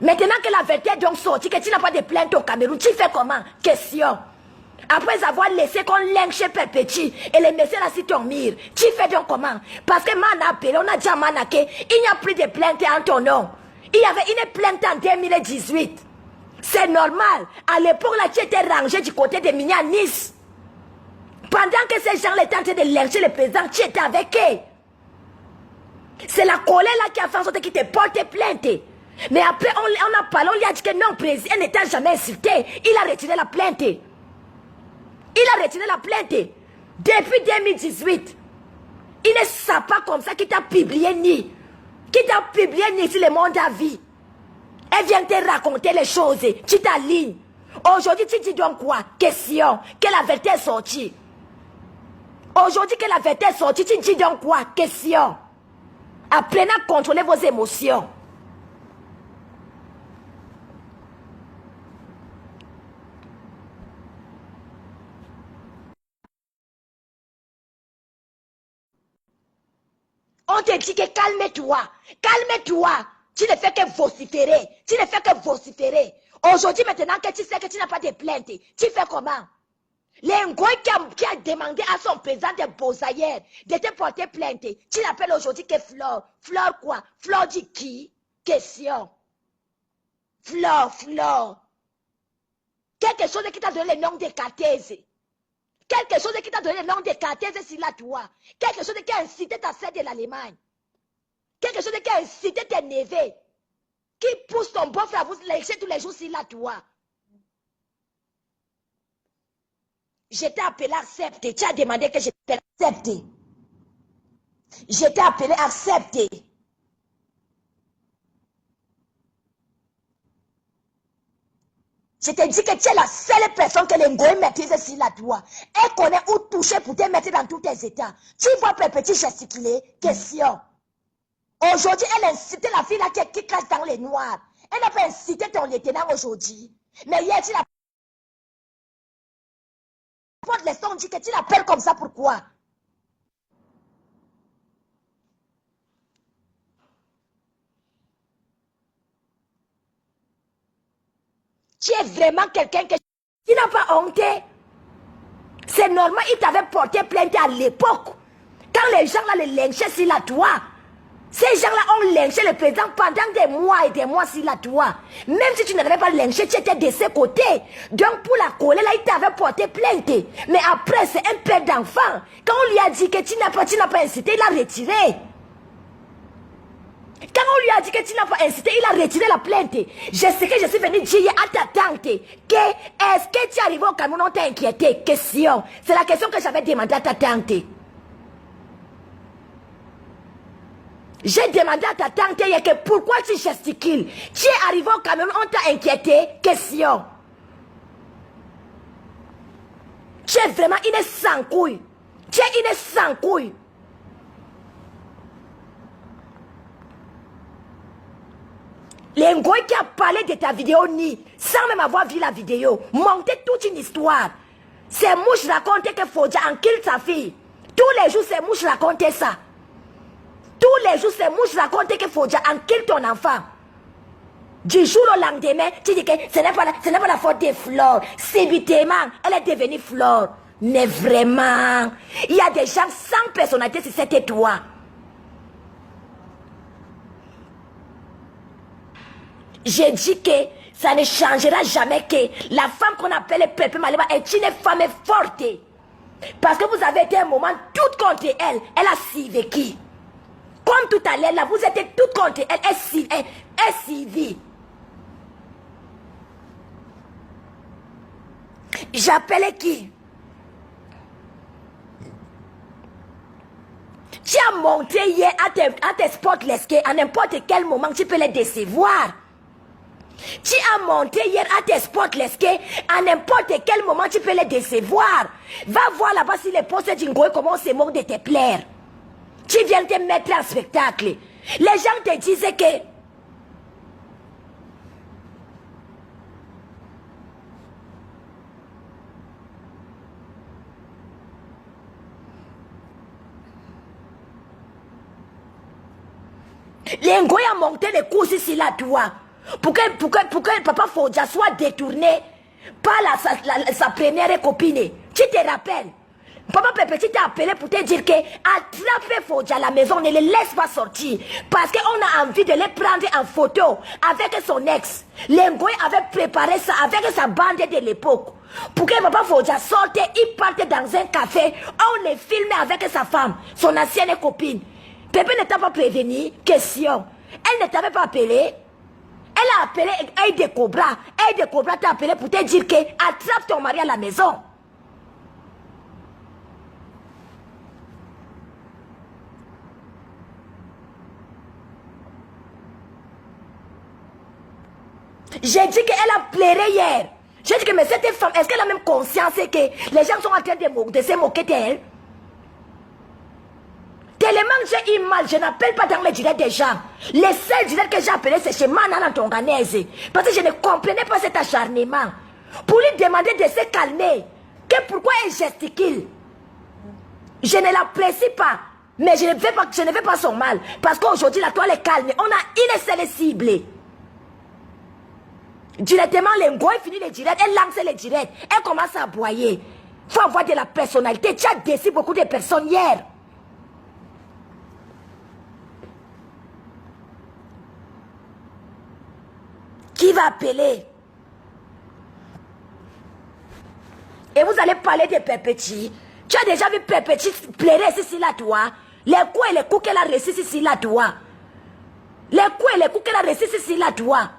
Maintenant que la vérité est donc sortie, que tu n'as pas de plainte au Cameroun, tu fais comment? Question. Après avoir laissé qu'on lynche Père Petit et les messieurs là sur ton mur, tu fais donc comment? Parce que man a appelé, on a dit à Manaké, il n'y a plus de plainte en ton nom. Il y avait une plainte en 2018. C'est normal. À l'époque, là, tu étais rangé du côté de Mignat Nice. Pendant que ces gens étaient en train de lyncher le président, tu étais avec eux. C'est la colère là qui a fait en sorte qu'il te porte plainte. Mais après, on a parlé, on lui a dit que non, président n'était jamais insulté. Il a retiré la plainte. Il a retiré la plainte. Depuis 2018. Il ne sait pas comme ça qu'il t'a publié ni. Qui t'a publié ni sur le monde à vie. Elle vient te raconter les choses. Tu t'alignes. Aujourd'hui, tu dis donc quoi? Question. Que la vérité est sortie. Aujourd'hui que la vérité est sortie, tu dis donc quoi? Question. Apprenez à contrôler vos émotions. On te dit que calme-toi. Calme-toi. Tu ne fais que vociférer. Tu ne fais que vociférer. Aujourd'hui, maintenant que tu sais que tu n'as pas de plainte, tu fais comment? L'Engoy qui a demandé à son président de Bozaïer de te porter plainte. Tu l'appelles aujourd'hui que Flore. Flore quoi? Flore dit qui? Question. Flore. Quelque chose qui t'a donné le nom de Cathèse. Quelque chose qui t'a donné le nom de Cathèse sur la toi. Quelque chose qui a incité ta sœur de l'Allemagne. Quelque chose qui a incité tes neveux. Qui pousse ton beau-frère à vous lécher tous les jours sur la toi. Je t'ai appelé accepter. Tu as demandé que je t'accepte. Je t'ai appelé accepter. Je te dis que tu es la seule personne que l'Engoy maîtrise sur la toi. Elle connaît où toucher pour te mettre dans tous tes états. Tu vois Père Petit gesticuler. Question. Aujourd'hui, elle incite la fille là qui cache dans les noirs. Elle n'a pas incité ton lieutenant aujourd'hui. Mais hier, tu l'as porte les sons, dit que tu l'appelles comme ça, pourquoi? Tu es vraiment quelqu'un que tu n'as pas honte. C'est normal, il t'avait porté plainte à l'époque. Quand les gens là les lynchaient sur la toi. Ces gens-là ont lynché le président pendant des mois et des mois sur la toi. Même si tu n'avais pas lynché, tu étais de ce côté. Donc pour la colère, là, il t'avait porté plainte. Mais après, c'est un père d'enfant. Quand on lui a dit que tu n'as pas incité, il a retiré. Quand on lui a dit que tu n'as pas incité, il a retiré la plainte. Je sais que je suis venu dire à ta tante que est-ce que tu es arrivé au Cameroun, on t'a inquiété? Question. C'est la question que j'avais demandé à ta tante. J'ai demandé à ta tante hier que pourquoi tu gesticules. Tu es arrivé au Cameroun, on t'a inquiété? Question. Tu es vraiment une sans-couille. Tu es une sans-couille. L'Engoy qui a parlé de ta vidéo ni, sans même avoir vu la vidéo, monter toute une histoire. Ces mouches racontaient que Fodja enquille sa fille. Tous les jours, ces mouches racontaient ça. Tous les jours, ces mouches racontaient que Fodja enquille ton enfant. Du jour au lendemain, tu dis que ce n'est pas la faute de Flore. Subitement, elle est devenue Flore. Mais vraiment, il y a des gens sans personnalité sur cette étoile. J'ai dit que ça ne changera jamais que la femme qu'on appelle Pépé Malema est une femme forte. Parce que vous avez été un moment toute contre elle. Elle a survécu. Comme tout à l'heure, là, vous étiez toute contre elle. Elle survit. J'appelais qui? Tu as monté hier à tes spotless à n'importe quel moment tu peux les décevoir. Tu as monté hier à tes spotless à n'importe quel moment tu peux les décevoir. Va voir là-bas si les postes d'Ingoy comment on se moque de tes plaire. Tu viens te mettre en spectacle. Les gens te disaient que l'Engoy a monté les courses ici là, toi. Pour que Papa Fodja soit détourné. par sa première copine. Tu te rappelles? Papa Pépé t'a appelé pour te dire que attraper Fodja à la maison, ne les laisse pas sortir. Parce qu'on a envie de les prendre en photo avec son ex. Lengoy avait préparé ça avec sa bande de l'époque. Pour que Papa Fodja sorte, il parte dans un café. On les filme avec sa femme, son ancienne copine. Pépé ne t'a pas prévenu, question. Elle ne t'avait pas appelé. Elle a appelé Aïe de Cobra. Aïe de Cobra t'a appelé pour te dire que attrape ton mari à la maison. J'ai dit qu'elle a pleuré hier. J'ai dit que mais cette femme, est-ce qu'elle a même conscience que les gens sont en train de se moquer d'elle? Tellement j'ai eu mal, je n'appelle pas dans les directs des gens. Les seuls directs que j'ai appelés, c'est chez Manana Tonganese. Parce que je ne comprenais pas cet acharnement. Pour lui demander de se calmer. Que pourquoi elle gesticule? Je ne l'apprécie pas. Mais je ne fais pas son mal. Parce qu'aujourd'hui, la toile est calme. On a une seule cible. Directement, les goy finit les directs, elle lance les directs, elle commence à aboyer. Il faut avoir de la personnalité. Tu as décidé beaucoup de personnes hier. Qui va appeler? Et vous allez parler de Pépéti. Tu as déjà vu Pépéti pleurer ici là, toi? Les coups et les coups qu'elle a reçus ici là, toi? Les coups et les coups qu'elle a reçus ici là, toi?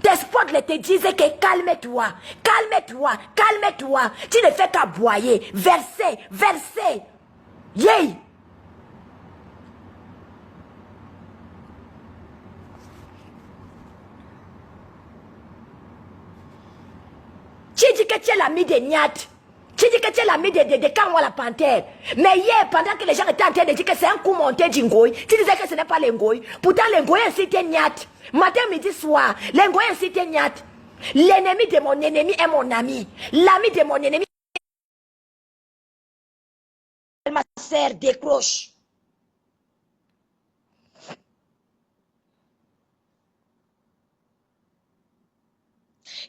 Tes spots te disaient que calme-toi, calme-toi, calme-toi. Tu ne fais qu'aboyer, verser, verser. Yay! Tu dis que tu es l'ami de Niat. Tu dis que tu es l'ami de Kanwa la panthère. Mais hier, pendant que les gens étaient en train de dire que c'est un coup monté d'Ingoy, tu disais que ce n'est pas l'Ingoy. Pourtant, l'Ingoy incite Niat. Matin, midi, soir, l'Ingoy incite Niat. L'ennemi de mon ennemi est mon ami. L'ami de mon ennemi. Ma sœur décroche.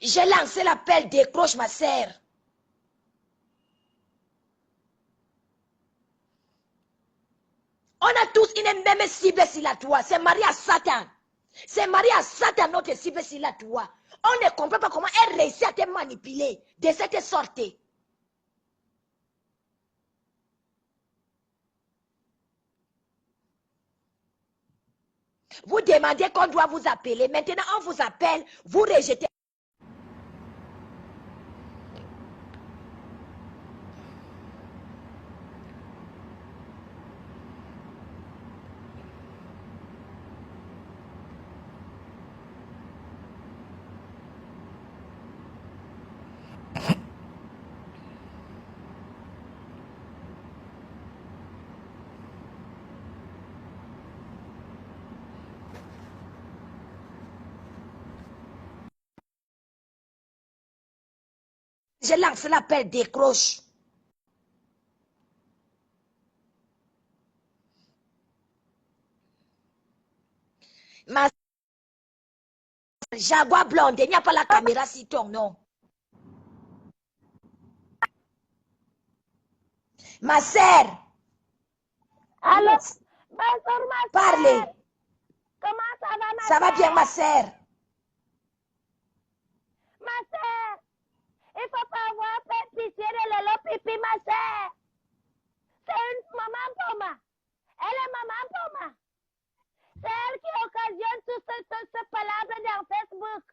J'ai lancé l'appel, décroche ma sœur. On a tous une même cible sur la toit. C'est Marie à Satan. C'est Marie à Satan notre cible sur la toit. On ne comprend pas comment elle réussit à te manipuler de cette sorte. Vous demandez qu'on doit vous appeler. Maintenant, on vous appelle, vous rejetez. Je lance l'appel, décroche. Ma Jaguar blonde, il n'y a pas la caméra sur ton nom. Ma sœur. Allô? Bonjour ma Parlez. sœur. Comment ça va ma Ça va sœur? bien, ma sœur. Ma sœur, il faut pas avoir pitié de Lolo Pipi, ma sœur. C'est une maman pour moi. Elle est maman pour moi. C'est elle qui occasionne tout ce palabre dans Facebook.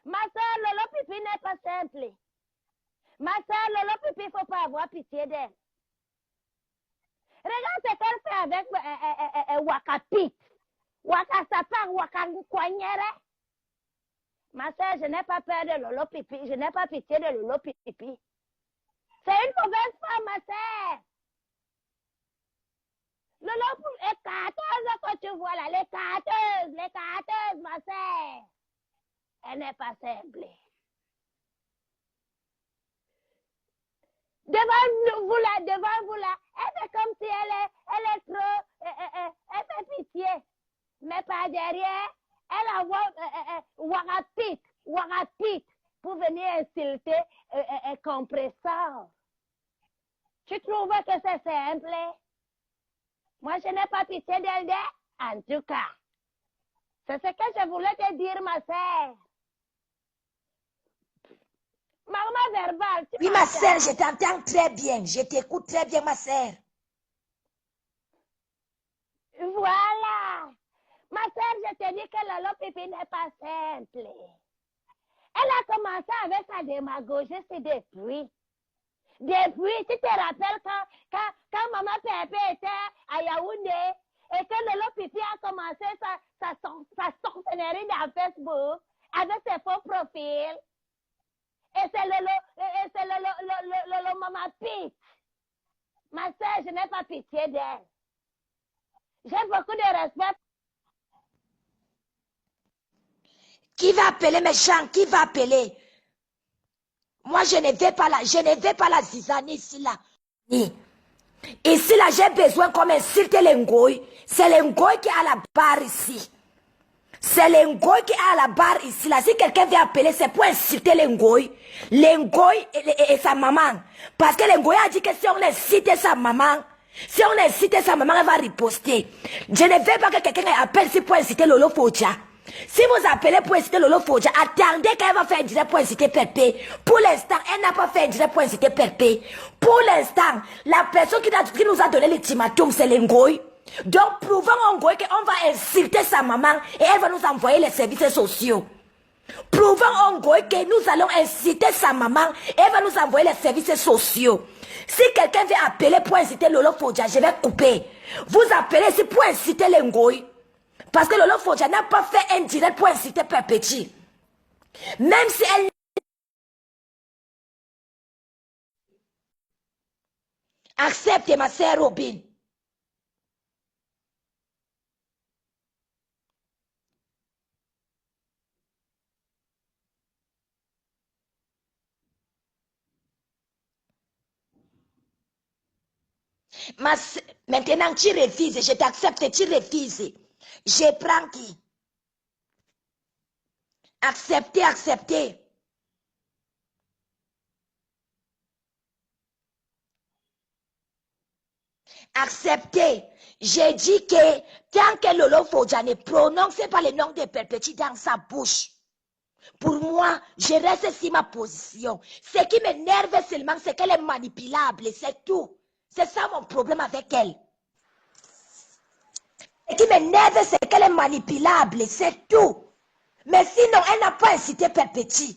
Ma sœur, Lolo Pipi n'est pas simple. Ma sœur, Lolo Pipi, il ne faut pas avoir pitié d'elle. Regarde ce qu'elle fait avec Wakapit. Wakasapang, Wakangukwanyere. Ma sœur, je n'ai pas peur de Lolo Pipi. Je n'ai pas pitié de Lolo Pipi. C'est une mauvaise femme, ma sœur. Lolo est carteuse, quand tu vois là. Les carteuses, ma sœur. Elle n'est pas simple. Devant vous là, elle fait comme si elle est trop, elle fait pitié. Mais par derrière, elle envoie Wakapit. Warapit pour venir insulter un compresseur. Tu trouves que c'est simple? Moi, je n'ai pas pitié d'elle, en tout cas. C'est ce que je voulais te dire, ma sœur. Maman verbale, tu Oui, ma sœur, je t'entends très bien. Je t'écoute très bien, ma sœur. Voilà. Ma sœur, je te dis que Lolo Pipi n'est pas simple. Elle a commencé avec sa démagogie, c'est depuis. Depuis, tu te rappelles quand Maman Pépé était à Yaoundé et que Lolo Pipi a commencé sa sorcellerie dans Facebook avec ses faux profils. Et c'est le Maman Pete. Ma sœur, je n'ai pas pitié d'elle. J'ai beaucoup de respect. Qui va appeler mes gens? Qui va appeler? Moi, je ne vais pas la zizanie ici, là. Ici, là, j'ai besoin qu'on m'insulte les Ngoï. C'est les Ngoï qui est à la barre ici. C'est les Ngoï qui est à la barre ici, là. Si quelqu'un vient appeler, c'est pour insulter les Ngoï. Les Ngoï et sa maman. Parce que les Ngoï a dit que si on incite sa maman, si on incite sa maman, elle va riposter. Je ne veux pas que quelqu'un appelle ici pour inciter Lolo Focha. Si vous appelez pour inciter Lolo Focha, attendez qu'elle va faire direct pour inciter Pépé. Pour l'instant, elle n'a pas fait direct pour inciter Pépé. Pour l'instant, la personne qui nous a donné l'ultimatum, c'est l'Engoï. Donc, prouvons en Ngoï qu'on va insulter sa maman et elle va nous envoyer les services sociaux. Prouvons en Ngoï que nous allons inciter sa maman et elle va nous envoyer les services sociaux. Si quelqu'un veut appeler pour inciter Lolo Focha, je vais couper. Vous appelez ici pour inciter les Ngoï. Parce que Lolo Focha n'a pas fait un direct pour inciter Perpétuel. Même si elle... Accepte ma sœur Robin. Maintenant, tu refuses. Je t'accepte, tu refuses. Je prends qui? Accepter, accepter. Accepter. J'ai dit que tant que Lolo Focha ne prononce pas le nom de Perpétuel dans sa bouche, pour moi, je reste sur ma position. Ce qui m'énerve seulement, c'est qu'elle est manipulable, c'est tout. C'est ça mon problème avec elle. Ce qui m'énerve, c'est qu'elle est manipulable, c'est tout. Mais sinon, elle n'a pas incité Perpétuel.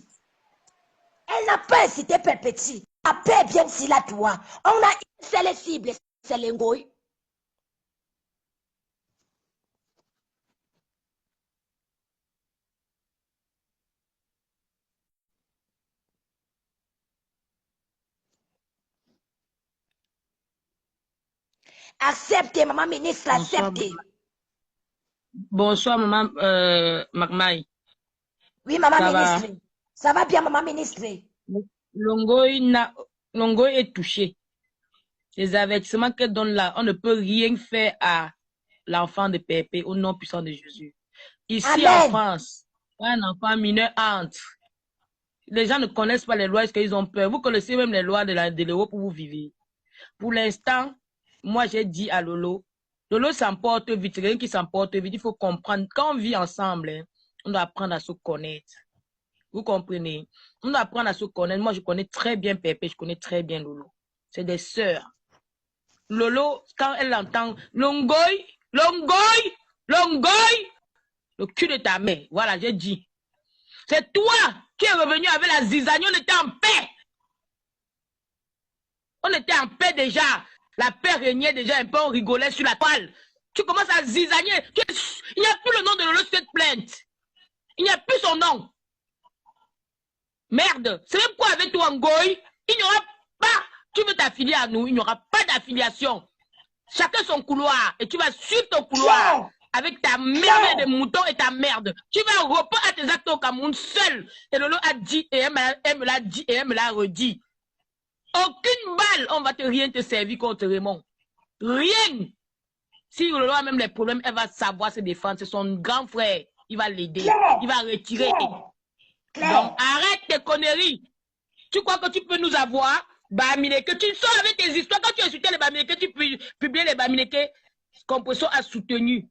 Elle n'a pas incité Perpétuel. La paix bien si la toi. On a une seule cible, c'est l'Engoï. Acceptez, maman ministre, acceptez. Bonsoir, maman Magmaï. Oui, maman Ça ministre. va? Ça va bien, maman ministre. Longoï est touché. Les avertissements qu'elle donne là, on ne peut rien faire à l'enfant de Pépé au nom puissant de Jésus. Ici Amen. en France, quand un enfant mineur entre, les gens ne connaissent pas les lois, est-ce qu'ils ont peur? Vous connaissez même les lois de l'Europe où vous vivez. Pour l'instant, moi j'ai dit à Lolo, Lolo s'emporte vite, quelqu'un qui s'emporte vite, il faut comprendre. Quand on vit ensemble, hein, on doit apprendre à se connaître. Vous comprenez? On doit apprendre à se connaître. Moi, je connais très bien Pépé, je connais très bien Lolo. C'est des sœurs. Lolo, quand elle entend Longoï, Longoï, Longoï, le cul de ta mère. Voilà, j'ai dit. C'est toi qui es revenu avec la zizanie, on était en paix. On était en paix déjà. La paix régnait déjà un peu, on rigolait sur la toile. Tu commences à zizanier. Il n'y a plus le nom de Lolo sur cette plainte. Il n'y a plus son nom. Merde. C'est même quoi avec toi, Ngoï? Il n'y aura pas. Tu veux t'affilier à nous, il n'y aura pas d'affiliation. Chacun son couloir. Et tu vas suivre ton couloir. Avec ta merde de mouton et ta merde. Tu vas reprendre à tes actes au Cameroun seul. Et Lolo a dit, et elle me l'a dit, et elle me l'a redit. Aucune balle, on va rien te servir contre Raymond. Rien. Si Lolo a même les problèmes, elle va savoir se défendre. C'est son grand frère. Il va l'aider. Il va retirer. Donc, arrête tes conneries. Tu crois que tu peux nous avoir? Bamileke, tu sors avec tes histoires. Quand tu insultais les Bamileke, tu publiais les Bamileke. Compression a soutenu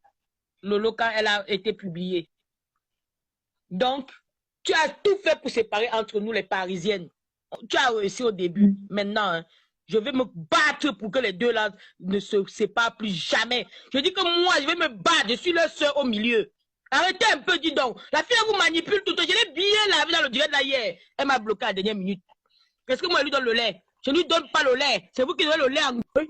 Lolo quand elle a été publiée. Donc, tu as tout fait pour séparer entre nous les Parisiennes. Tu as réussi au début. Maintenant, hein, je vais me battre pour que les deux là ne se séparent plus jamais. Je dis que moi, je vais me battre. Je suis leur soeur au milieu. Arrêtez un peu, dis donc. La fille, elle vous manipule tout le temps. Je l'ai bien lavé dans le direct d'hier. Elle m'a bloqué à la dernière minute. Est-ce que moi, je lui donne le lait? Je ne lui donne pas le lait. C'est vous qui donnez le lait en gros.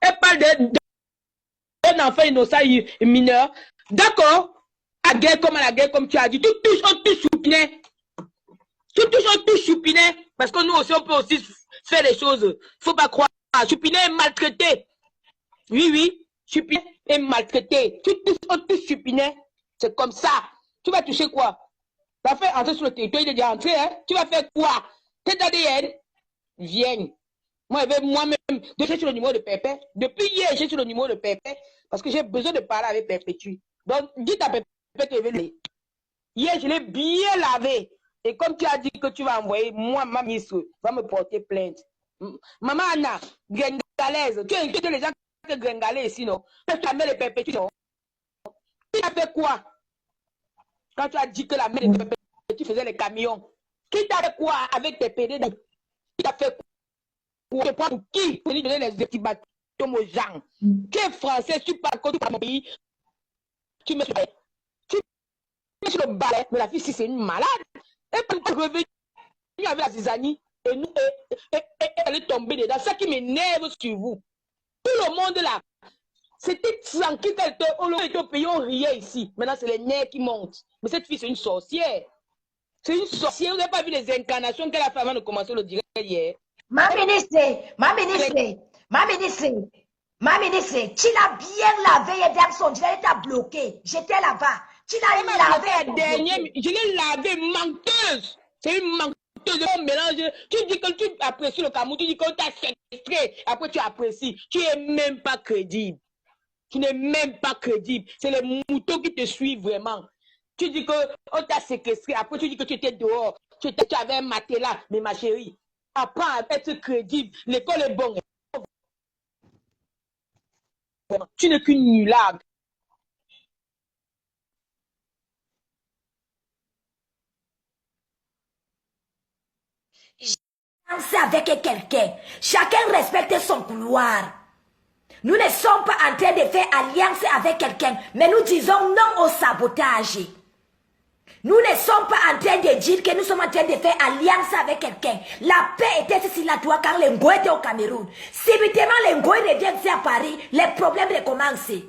Elle parle d'un enfant innocent mineur. D'accord. À guerre comme à la guerre, comme tu as dit. Tu touches, on touche choupinet. Tu touches, on touche choupinet. Parce que nous aussi, on peut aussi faire des choses. Il ne faut pas croire. Choupinet est maltraité. Oui, oui. Choupinet est maltraité. Tu touches, on touche choupinet. C'est comme ça. Tu vas toucher quoi? Tu vas faire entrer sur le territoire, il est déjà entré, hein? Tu vas faire quoi? T'es ADN? Viens. Moi, je vais moi-même chercher le numéro de Pépé. Depuis hier, j'ai sur le numéro de Pépé parce que j'ai besoin de parler avec Perpétue. Donc, dites à Pépé que je vais le... Hier, je l'ai bien lavé. Et comme tu as dit que tu vas envoyer, moi, ma ministre va me porter plainte. Maman Anna, Gringalaise, tu as inquiété les gens que Gringalais ici, non? Tu as mis les Perpétues, non? Tu as fait quoi? Quand tu as dit que la mère de Perpétue faisait les camions, qui t'a fait quoi avec tes PD? Qui t'a fait quoi? Pour te prendre qui? Pour lui donner les petits bâtons aux gens. Tu es français, tu parles quand tu parles mon pays. Tu mets sur le balai. Mais la fille, si c'est une malade, elle peut revenir avec la zizanie et nous, elle est tombée dedans. Ça qui m'énerve sur vous. Tout le monde là, c'était tranquille qu'elle était au pays, on riait ici. Maintenant, c'est les nerfs qui montent. Mais cette fille, c'est une sorcière. C'est une sorcière. Vous n'avez pas vu les incarnations qu'elle a fait avant de commencer le direct hier. Ma ministre, tu l'as bien lavé et Damson, tu l'as bloqué. J'étais là-bas. Tu l'as lavé. Je l'ai lavé, menteuse. C'est une menteuse. On mélange. Tu dis que tu apprécies le Cameroun, tu dis qu'on t'a séquestré. Après, tu apprécies. Tu n'es même pas crédible. Tu n'es même pas crédible. C'est les moutons qui te suivent vraiment. Tu dis qu'on t'a séquestré. Après, tu dis que tu étais dehors. Tu avais un matelas. Mais ma chérie, apprends à être crédible. L'école est bonne. Tu n'es qu'une nullarde. C'est avec quelqu'un. Chacun respecte son couloir. Nous ne sommes pas en train de faire alliance avec quelqu'un, mais nous disons non au sabotage. Nous ne sommes pas en train de dire que nous sommes en train de faire alliance avec quelqu'un. La paix était ici là, toi, quand les Ngo étaient au Cameroun. Subitement, les Ngo reviennent ici à Paris, les problèmes recommencent.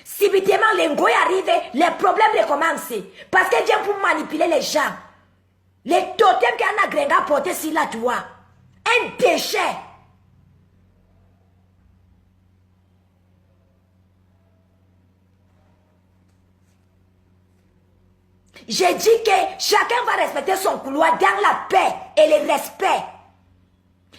Subitement, les Ngo arrivent, les problèmes recommencent. Parce que Dieu pour manipuler les gens. Les totems qu'Anna Grenga porté sur la toi. Un déchet. J'ai dit que chacun va respecter son couloir dans la paix et le respect.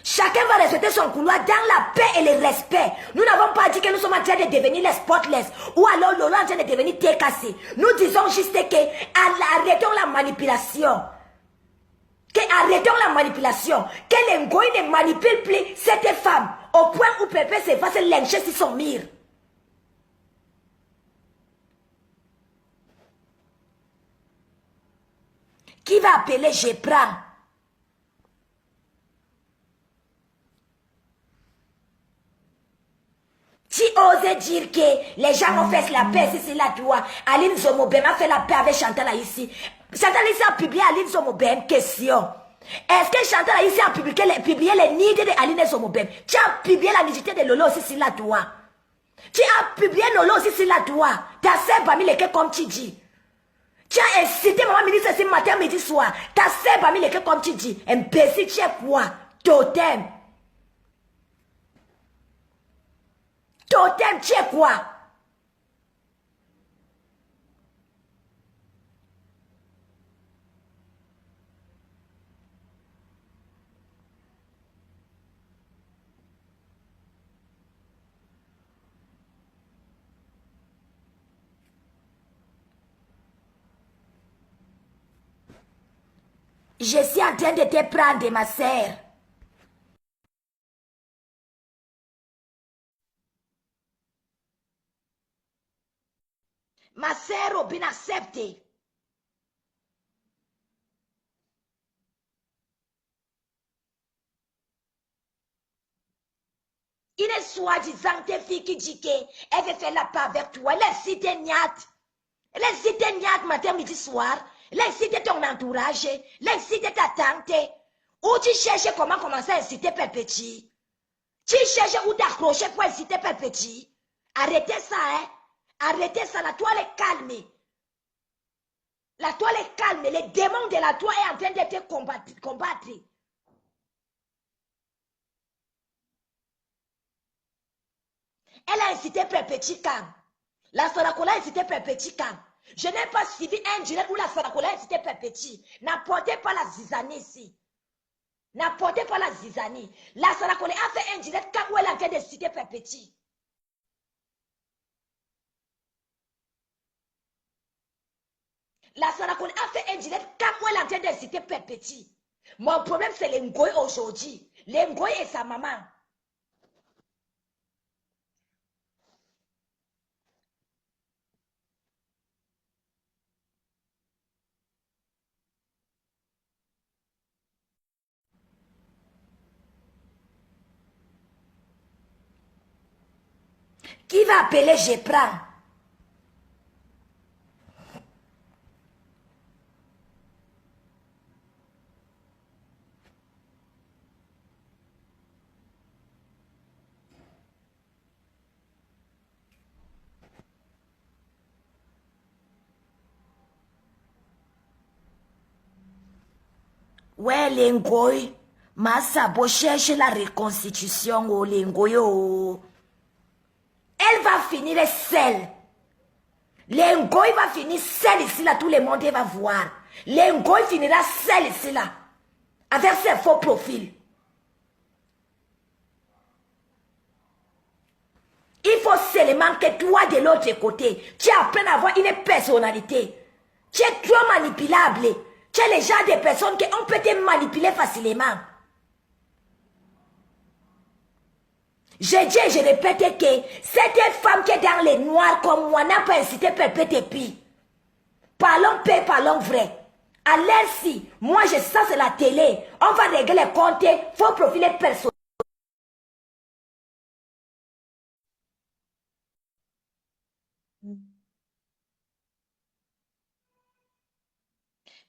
Chacun va respecter son couloir dans la paix et le respect. Nous n'avons pas dit que nous sommes en train de devenir les spotless ou alors Lolo en train de devenir TKC. Nous disons juste que arrêtons la manipulation. Arrêtons la manipulation. Que les Ngoï ne manipulent plus cette femme au point où Pépé se fasse lyncher sur son mur. Qui va appeler je prends? Tu oses dire que les gens ont fait la paix ici, là, toi. Aline Zomobem a fait la paix avec Chantal ici. Chantal ici a publié Aline Zomobem, question. Est-ce que Chantal ici a publié les nids de Aline Zomobem? Tu as publié la nudité de Lolo aussi, là, toi. Tu as publié Lolo aussi, là, toi. Tu as fait parmi lesquels comme tu dis. Tu as incité maman ministre ce matin, midi, soir. Tu as fait parmi lesquels comme tu dis. Imbécile, tu es quoi? Totem. Totem, tu es quoi? Je suis en train de te prendre, ma sœur. Ma sœur Robin accepte. Une soi-disant fille qui dit qu'elle veut faire la paix avec toi. Elle est cité niate. Elle est cité niate matin, midi, soir. Elle est cité ton entourage. Elle est cité ta tante. Ou tu cherches comment commencer à inciter Perpétie. Tu cherches où t'accrocher pour inciter Perpétie. Arrêtez ça, hein. Arrêtez ça. La toile est calme. La toile est calme. Le démon de la toile est en train de te combattre. Elle a incité Perpétie Cam. La Sarakola a incité Perpétie Cam. Je n'ai pas suivi un direct où la Sarakola a incité Perpétie. N'apportez pas la zizanie ici. N'apportez pas la zizanie. La Sarakola a fait un direct quand où elle a en train de citer Perpétie. La Sarakola a fait un direct quand où elle a en train de citer Perpétie. Mon problème c'est les Ngoy aujourd'hui. Les Ngoy et sa maman. Qui va appeler, je prends. Ouais, les Ngoy. Massabo cherche la reconstitution au Ngoyo. Elle va finir seule. L'Engoy va finir seul ici là, tout le monde va voir. L'Engoy finira seul ici là, avec ses faux profils. Il faut seulement que toi de l'autre côté, tu apprennes à avoir une personnalité. Tu es trop manipulable. Tu es le genre de personne qu'on peut te manipuler facilement. Je dis et je répète que cette femme qui est dans les noirs comme moi n'a pas incité Perpète Pi. Parlons paix, parlons vrai. À l'air si, moi je sens la télé, on va régler les comptes, faut profiler personne.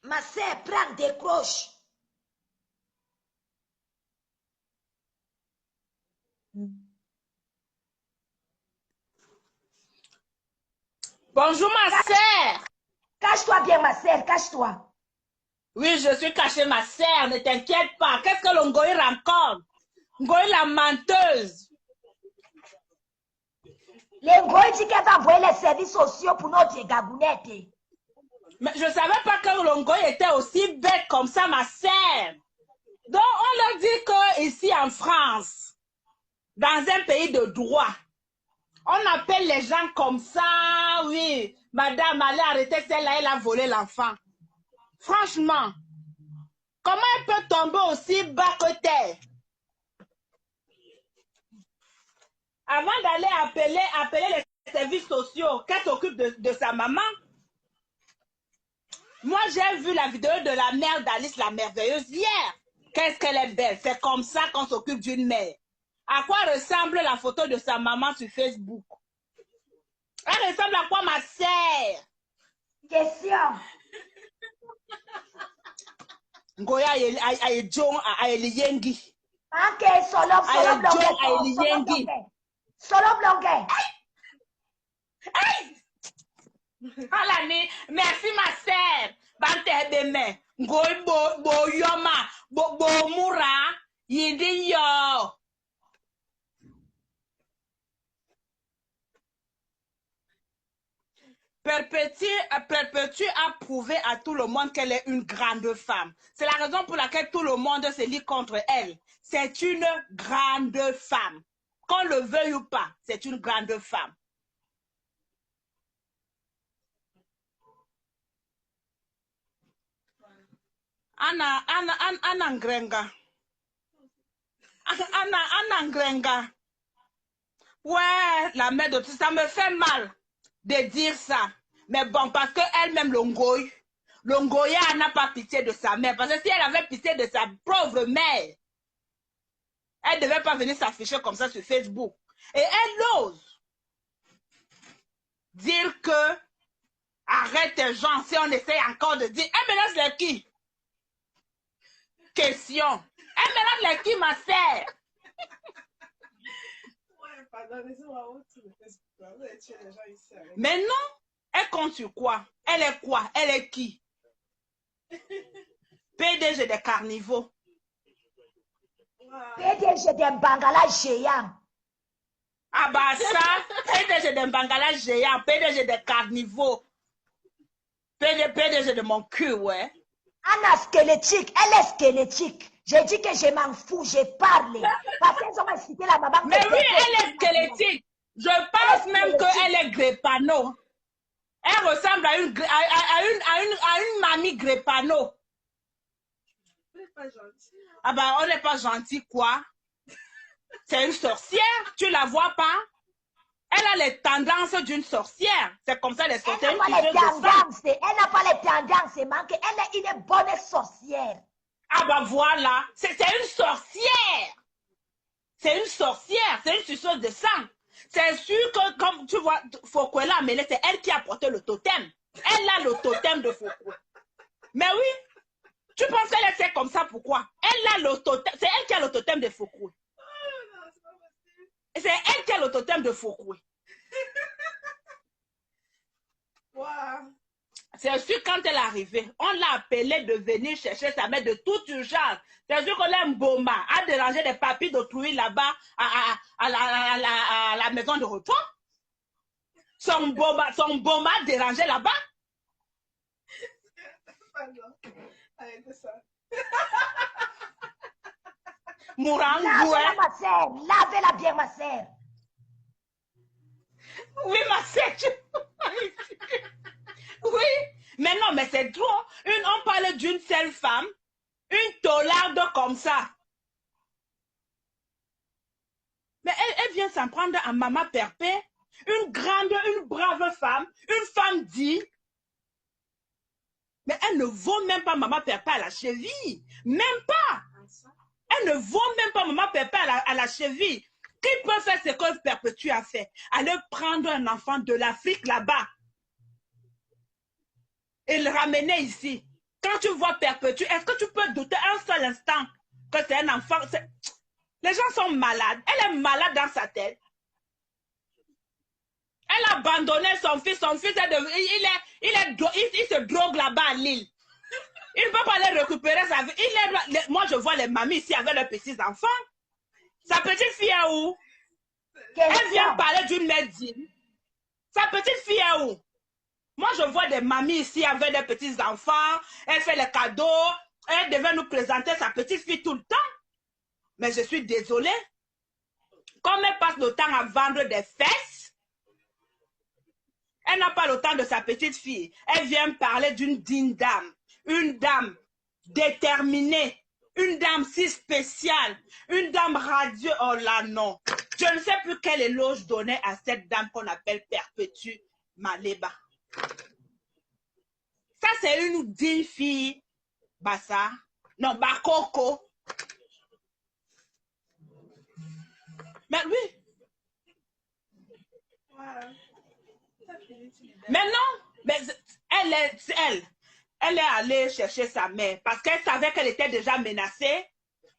Ma sœur, prends, décroche. Bonjour ma sœur. Cache-toi bien ma sœur, cache-toi. Oui, je suis cachée ma sœur, ne t'inquiète pas. Qu'est-ce que le Ngoï rencontre? Ngoï la menteuse. Les Ngoï dit qu'elle va envoyer les services sociaux pour notre gabounette. Mais je ne savais pas que le Ngoï était aussi bête comme ça ma sœur. Donc on leur dit que ici en France, dans un pays de droit, on appelle les gens comme ça, oui. Madame, allez arrêter celle-là, elle a volé l'enfant. Franchement, comment elle peut tomber aussi bas que terre? Avant d'aller appeler les services sociaux, qu'elle s'occupe de sa maman. Moi, j'ai vu la vidéo de la mère d'Alice la merveilleuse hier. Qu'est-ce qu'elle est belle. C'est comme ça qu'on s'occupe d'une mère. À quoi ressemble la photo de sa maman sur Facebook? Elle ressemble à quoi, ma sœur? Question. Ngoya aeliyengi. Ok, solo Aeliyengi. Solo blongué. Alani, merci ma sœur. Bante beme. Ngoy bo yoma. Bo mura. Yindi yo. Perpétue a prouvé à tout le monde qu'elle est une grande femme. C'est la raison pour laquelle tout le monde se lie contre elle. C'est une grande femme. Qu'on le veuille ou pas, c'est une grande femme. Anna Ngrenga. Anna Ngrenga. Ouais, la mère de tout ça me fait mal de dire ça. Mais bon, parce qu'elle-même, Longoya n'a pas pitié de sa mère. Parce que si elle avait pitié de sa pauvre mère, elle ne devait pas venir s'afficher comme ça sur Facebook. Et elle ose dire que arrête tes gens si on essaie encore de dire. Elle menace les qui? Question. Elle menace les qui, ma sœur? Mais non, elle compte sur quoi? Elle est quoi? Elle est qui? PDG des carnivaux. PDG d'un Bangala géant. Ah bah ça, PDG d'un Bangala géant, PDG des carnivaux. PDG de mon cul, ouais. Anna squelettique, elle est squelettique. J'ai dit que je m'en fous, j'ai parlé. Parce qu'ils ont incité la maman. Mais oui, elle est squelettique. Je pense même qu'elle est grépano. Elle ressemble à une mamie grépano. Ah bah on n'est pas gentil quoi. C'est une sorcière, tu la vois pas? Elle a les tendances d'une sorcière. C'est comme ça les sorcières. Elle n'a pas les tendances, elle n'a pas les tendances, elle est une bonne sorcière. Ah bah voilà, c'est une sorcière. C'est une sorcière, c'est une suceuse de sang. C'est sûr que, comme tu vois, Foucault l'a mêlé, c'est elle qui a porté le totem. Elle a le totem de Foucault. Mais oui, tu penses qu'elle est comme ça, pourquoi? Elle a le totem, c'est elle qui a le totem de Foucault. C'est elle qui a le totem de Foucault. Wow. C'est sûr, quand elle est arrivée, on l'a appelée de venir chercher sa mère de toute urgence. C'est sûr qu'on l'aime Boma, a dérangé des papiers d'autrui là-bas à la maison de repos. Son Boma dérangé là-bas. Lavez-la, ma sœur, lavez-la bien, ma sœur. Oui, ma sœur. Oui, mais non, mais c'est trop. On parle d'une seule femme, une tolarde comme ça. Mais elle vient s'en prendre à Maman Perpé, une grande, une brave femme, une femme dit. Mais elle ne vaut même pas Maman Perpé à la cheville. Même pas. Elle ne vaut même pas Maman Perpé à la cheville. Qui peut faire ce que Perpétue a fait? Aller prendre un enfant de l'Afrique là-bas et le ramener ici. Quand tu vois Perpétue, est-ce que tu peux douter un seul instant que c'est un enfant? Les gens sont malades. Elle est malade dans sa tête. Elle a abandonné son fils. Son fils, il se drogue là-bas à Lille. Il ne peut pas aller récupérer sa vie. Moi, je vois les mamies ici avec leurs petits-enfants. Sa petite fille est où? Elle vient parler d'une médecine. Sa petite fille est où? Moi, je vois des mamies ici avec des petits-enfants. Elle fait les cadeaux. Elle devait nous présenter sa petite fille tout le temps. Mais je suis désolée. Comme elle passe le temps à vendre des fesses, elle n'a pas le temps de sa petite fille. Elle vient parler d'une digne dame. Une dame déterminée. Une dame si spéciale. Une dame radieuse. Oh là non. Je ne sais plus quel éloge donner à cette dame qu'on appelle Perpétue Maleba. Ça, c'est une digne fille. Bassa. Non, Bakoko. Mais oui. Mais non. Mais elle est allée chercher sa mère parce qu'elle savait qu'elle était déjà menacée.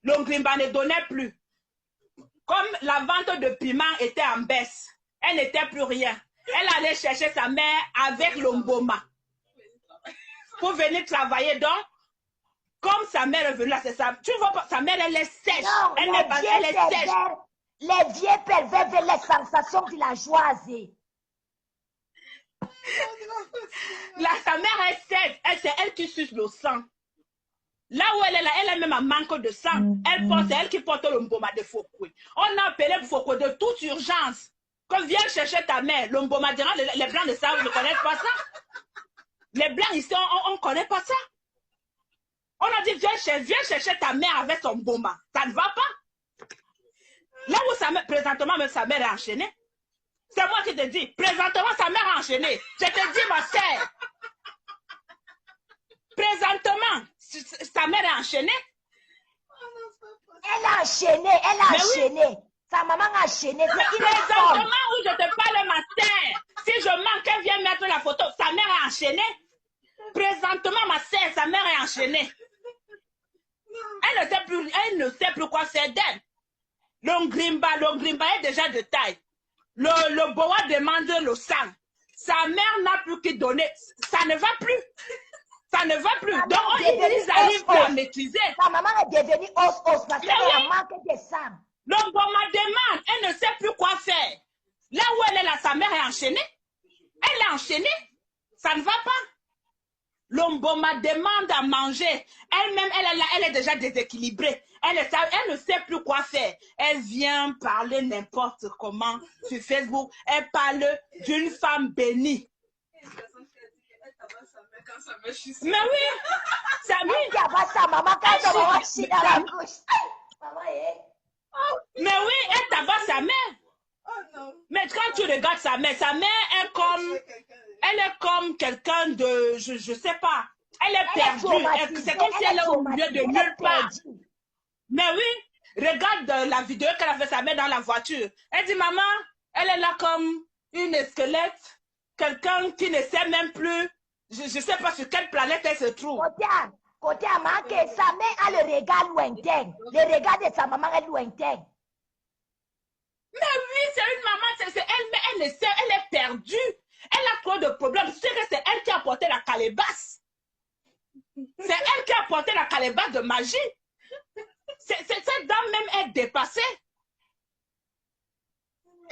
L'Ongrimba ne donnait plus. Comme la vente de piment était en baisse, elle n'était plus rien. Elle allait chercher sa mère avec l'Omboma pour venir travailler. Donc, comme sa mère est venue là, c'est ça. Tu vois, sa mère, elle est sèche. Non, elle est sèche. Les vieux pervers veulent les sensations villageoises. Sa mère est sèche. C'est elle qui suce le sang. Là où elle est là, elle est même en manque de sang. C'est elle qui porte le mboma de Foucault. On a appelé Foucault de toute urgence. Quand viens chercher ta mère, le mboma dira, les blancs de ça, ne connaissent pas ça. Les blancs ici, on ne connaît pas ça. On a dit, viens chercher ta mère avec son boma. Ça ne va pas. Là où sa mère, présentement, même sa mère est enchaînée. C'est moi qui te dis, présentement, sa mère est enchaînée. Je te dis, ma sœur. Présentement, sa mère est enchaînée. Elle a enchaîné, elle a enchaîné. Oui. Sa maman a enchaîné. Présentement où je te parle, ma sœur, si je manque, elle vient mettre la photo. Sa mère est enchaînée. Présentement, ma sœur, sa mère est enchaînée. Elle ne sait plus quoi faire d'elle. L'ongrimba est déjà de taille. Le boa demande le sang. Sa mère n'a plus que donner. Ça ne va plus. Ça ne va plus. Donc, ils n'arrivent plus à maîtriser. Sa maman est devenue os parce qu'elle manque de sang. Donc, on me demande, elle ne sait plus quoi faire. Là où elle est là, sa mère est enchaînée. Elle est enchaînée. Ça ne va pas. L'Omboma demande à manger. Elle-même, elle est déjà déséquilibrée. Elle ne sait plus quoi faire. Elle vient parler n'importe comment sur Facebook. Elle parle d'une femme bénie. Mais oui, ça sa maman quand sa maman chie dans la couche. Mais oui, elle tabasse sa mère. Mais quand tu regardes sa mère est comme quelqu'un de, je sais pas. Elle est perdue. C'est comme si elle est au milieu de nulle part. Mais oui, regarde la vidéo qu'elle a fait sa mère dans la voiture. Elle dit, maman, elle est là comme une squelette. Quelqu'un qui ne sait même plus, je ne sais pas sur quelle planète elle se trouve. Côté à manquer, sa mère a le regard lointain. Le regard de sa maman est lointain. Mais oui, c'est une maman, c'est elle, mais elle ne sait, elle est perdue. Elle a trop de problèmes. Tu sais que c'est elle qui a porté la calebasse. C'est elle qui a porté la calebasse de magie. Cette dame même est dépassée.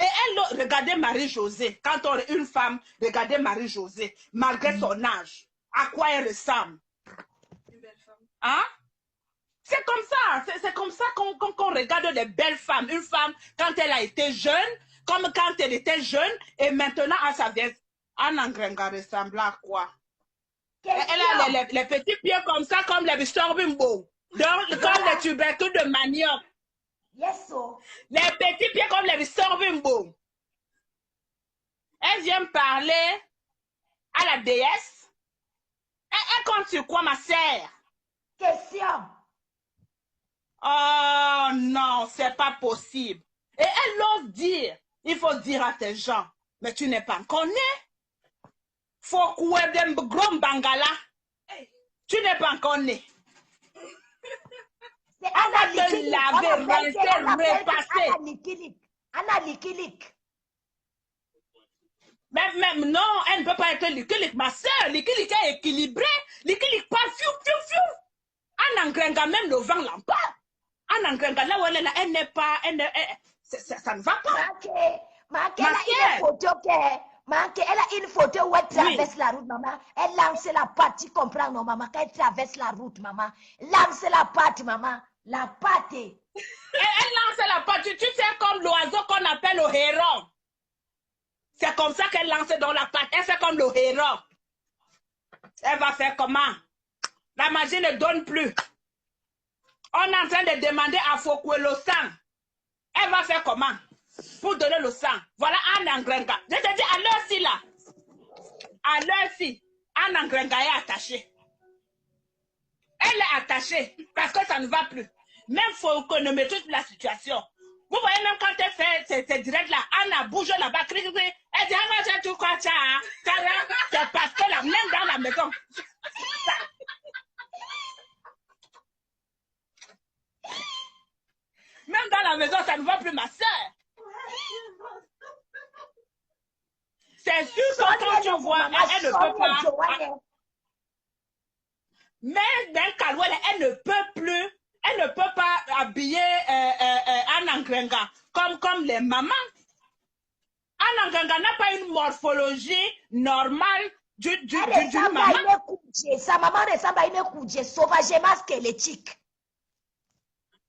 Et elle, regardez Marie-Josée. Quand une femme, regardez Marie-Josée, malgré son âge, à quoi elle ressemble. Hein? C'est comme ça qu'on regarde les belles femmes. Une femme, quand elle a été jeune, comme quand elle était jeune, et maintenant, à sa vieille, Anna Ngrenga ressemble à quoi? Elle a les petits pieds comme ça, comme les sorbimbo. Donc, comme les tubercules de manioc. Yes, les petits pieds comme les sorbimbo. Elle vient parler à la déesse. Elle compte sur quoi, ma sœur? Question. Oh non, c'est pas possible. Et elle ose dire, il faut dire à tes gens, mais tu n'es pas encore né. Faut que tu gros bangala. Tu n'es pas encore né. On va te laver, rincer, repasser. Anna likilik. Même non, elle ne peut pas être likilik, ma soeur. Likilik est équilibré. Likilik pas fiou, fiou, fiou. Anna Ngrenga même le vent l'emporte. Anna Ngrenga là où elle est là, elle n'est pas, ça ne va pas. Elle a une photo elle a une photo où elle traverse la route, maman. Elle lance la patte, tu comprends, non, maman? Quand elle traverse la route, maman. Lance la patte, maman. La patte. Elle lance la patte, tu sais, comme l'oiseau qu'on appelle le héron. C'est comme ça qu'elle lance dans la patte. Elle fait comme le héron. Elle va faire comment? La magie ne donne plus. On est en train de demander à Fokwe le sang. Elle va faire comment? Pour donner le sang. Voilà Anna Ngrenga. Je te dis, à l'heure-ci là. À l'heure-ci, Anna Ngrenga est attachée. Elle est attachée parce que ça ne va plus. Même Fokwe ne maîtrise plus la situation. Vous voyez, même quand elle fait ces directs là, Anna bouge là-bas, elle dit, Anna, j'ai tout quoi, c'est parce que là, même dans la maison. Même dans la maison, ça ne va plus, ma soeur. C'est sûr que quand tu vois, elle ne peut pas. Mais dans Kalouel, elle ne peut pas habiller Anna Ngrenga comme les mamans. Anna Ngrenga n'a pas une morphologie normale d'une maman. Sa maman ressemble à une koudje sauvagement squelettique.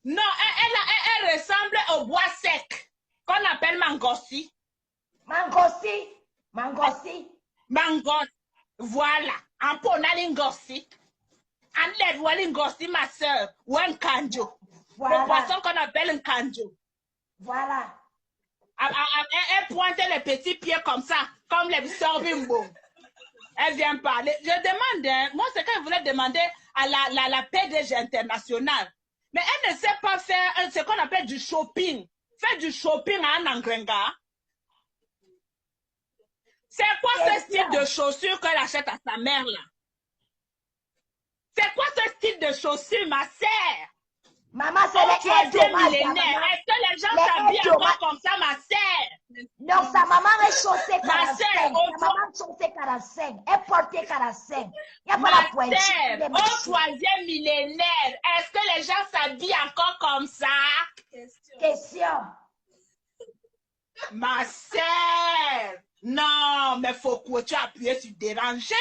Non, elle ressemble au bois sec qu'on appelle mangossi. Mangossi. Voilà, en ponalingossi. Enlève Walingosti, ma soeur, ou un kanjo. Voilà. Le poisson qu'on appelle un kanjo. Voilà. Elle pointe les petits pieds comme ça, comme les sorbimbo. Elle vient parler. Je demande, hein, moi, c'est qu'elle voulait demander à la PDG internationale. Mais elle ne sait pas faire ce qu'on appelle du shopping. Faire du shopping à Anangrenga. C'est quoi ce style de chaussures qu'elle achète à sa mère, là? C'est quoi ce style de chaussures, ma sœur? Maman, c'est Au les troisième dommages, millénaire. Est-ce que les gens Les s'habillent encore dommages. comme ça, ma sœur? Non, sa maman est chaussée Ma 45. sœur, Sa maman est chaussée 45. Elle portait 45. Il n'y a pas la Ma pointe. sœur, au troisième millénaire, est-ce que les gens s'habillent encore comme ça? Question. Ma sœur, non, mais faut que tu appuies sur déranger.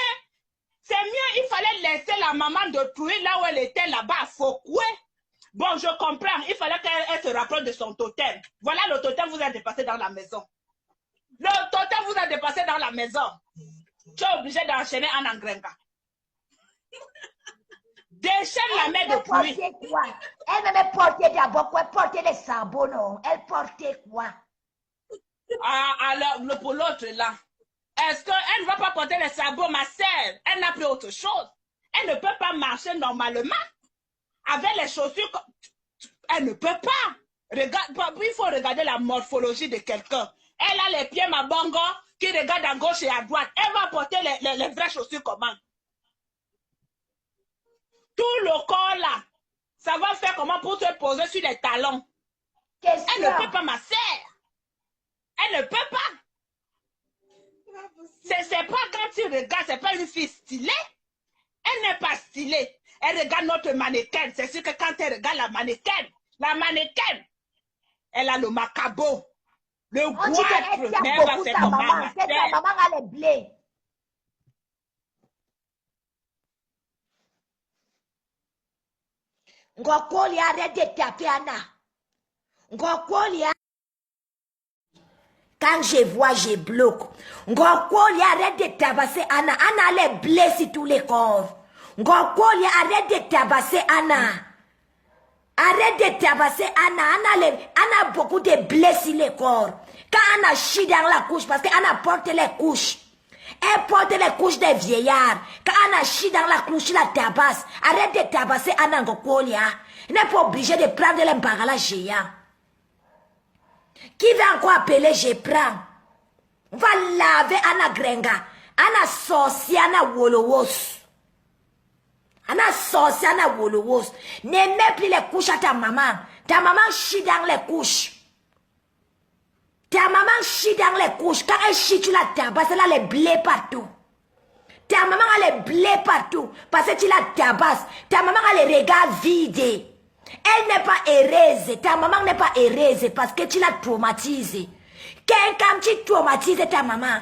C'est mieux, il fallait laisser la maman de trouver là où elle était là-bas, faut quoi? Bon, je comprends, il fallait qu'elle se rapproche de son totem. Voilà, le totem vous a dépassé dans la maison. Le totem vous a dépassé dans la maison. Tu es obligé d'enchaîner en Angrenga. Déchaîne la main de pluie. Quoi? Elle même portait d'abord quoi? Elle portait les sabots, non? Elle portait quoi? Ah, alors, pour l'autre là, est-ce qu'elle ne va pas porter les sabots, ma sœur? Elle n'a plus autre chose. Elle ne peut pas marcher normalement. Avec les chaussures, elle ne peut pas. Regarde, il faut regarder la morphologie de quelqu'un. Elle a les pieds mabongo qui regardent à gauche et à droite. Elle va porter les vraies chaussures comment? Tout le corps là, ça va faire comment pour se poser sur les talons? Question. Elle ne peut pas, ma sœur. Elle ne peut pas. C'est pas quand tu regardes, c'est pas une fille stylée. Elle n'est pas stylée. Elle regarde notre mannequin. C'est sûr que quand elle regarde la mannequin, elle a le macabo, le On dit qu'elle goitre. tient Mais elle va beaucoup faire ta comment, maman. ma C'est ta sœur? maman a les blés. Ngokoli, arrête de taper Anna. Ngokoli, quand je vois, je bloque. Ngokoli, arrête de tabasser Anna. Anna les blés sur tous les corps. Ngokoli, arrête de tabasser Anna. Arrête de tabasser Anna. Anna a beaucoup de blés sur les corps. Quand Anna chie dans la couche, parce qu'Anna porte les couches. Elle porte les couches des vieillards. Quand Anna chie dans la couche, la tabasse. Arrête de tabasser Anna Ngokoli. Elle n'est pas obligée de prendre les bagala géants. Qui va encore appeler, je prends. On va laver Anna Grenga. Anna sorcière, Anna wolowos. Anna sorcière, Anna wolowos. Ne mets plus les couches à ta maman. Ta maman chie dans les couches. Ta maman chie dans les couches. Quand elle chie, tu la tabasses, elle a les blés partout. Ta maman a les blés partout. Parce que tu la tabasses. Ta maman a les regards vides. Elle n'est pas heureuse. Ta maman n'est pas heureuse parce que tu l'as traumatisée. Quand tu traumatises ta maman.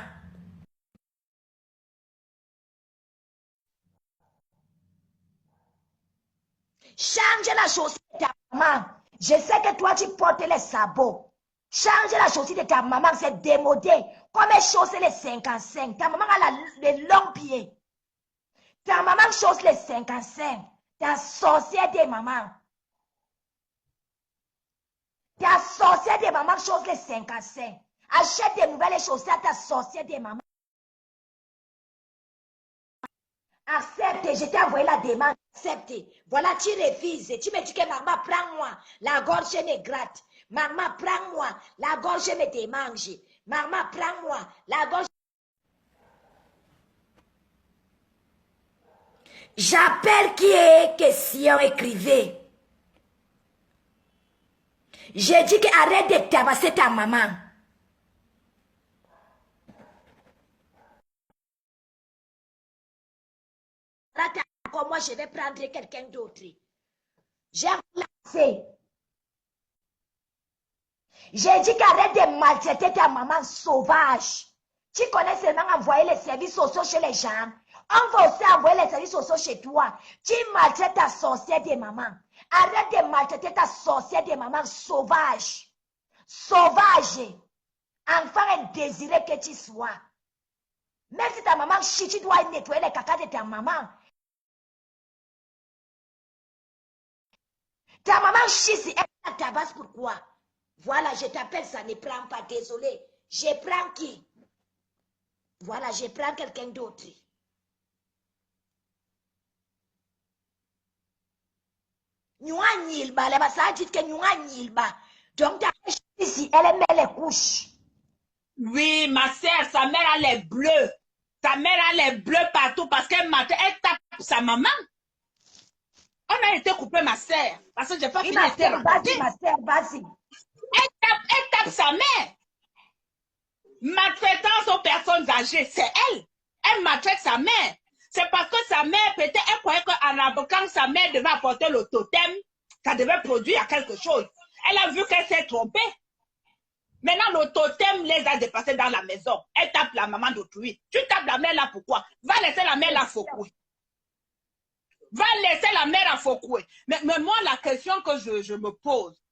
Change la chaussure de ta maman. Je sais que toi, tu portes les sabots. Change la chaussure de ta maman, c'est démodé. Comme elle chausse les 55. Ta maman a les longs pieds. Ta maman chausse les 55. Ta sorcière de maman. Ta sorcière de maman chausse les 55. Achète des nouvelles chaussures à ta sorcière de maman. Accepte, je t'ai envoyé la demande. Accepte. Voilà, tu refuses. Tu me dis que maman, prends-moi. La gorge me gratte. Maman, prends-moi. La gorge me démange. Maman, prends-moi. La gorge. J'appelle qui est question, écrivez. J'ai dit que arrête de tabasser ta maman. Encore moi, je vais prendre quelqu'un d'autre. J'ai relancé. J'ai dit qu'arrête de maltraiter ta maman sauvage. Tu connais seulement envoyer les services sociaux chez les gens. On va aussi envoyer les services sociaux chez toi. Tu maltraites ta sorcière de maman. Arrête de maltraiter ta sorcière de maman sauvage. Sauvage. Enfant indésiré que tu sois. Même si ta maman chie, tu dois nettoyer les caca de ta maman. Ta maman chie si elle tabasse, pourquoi? Voilà, je t'appelle, ça ne prend pas, désolé. Je prends qui? Voilà, je prends quelqu'un d'autre. Ça dit que donc ta chie si elle met les couches. Oui, ma sœur, sa mère a les bleus. Sa mère a les bleus partout parce qu'elle tape sa maman. On a été coupé, ma sœur, parce que j'ai pas fini de te raconter. Ma sœur, vas-y. Elle tape sa mère. Maltraitance aux personnes âgées, c'est elle. Elle maltraite sa mère. C'est parce que sa mère, peut-être, elle croyait qu'en avocat, sa mère devait apporter le totem, ça devait produire quelque chose. Elle a vu qu'elle s'est trompée. Maintenant, le totem les a dépassés dans la maison. Elle tape la maman d'autrui. Tu tapes la mère là, pourquoi? Va laisser la mère là foucouer. Va laisser la mère à foucouer. Mais moi, la question que je me pose,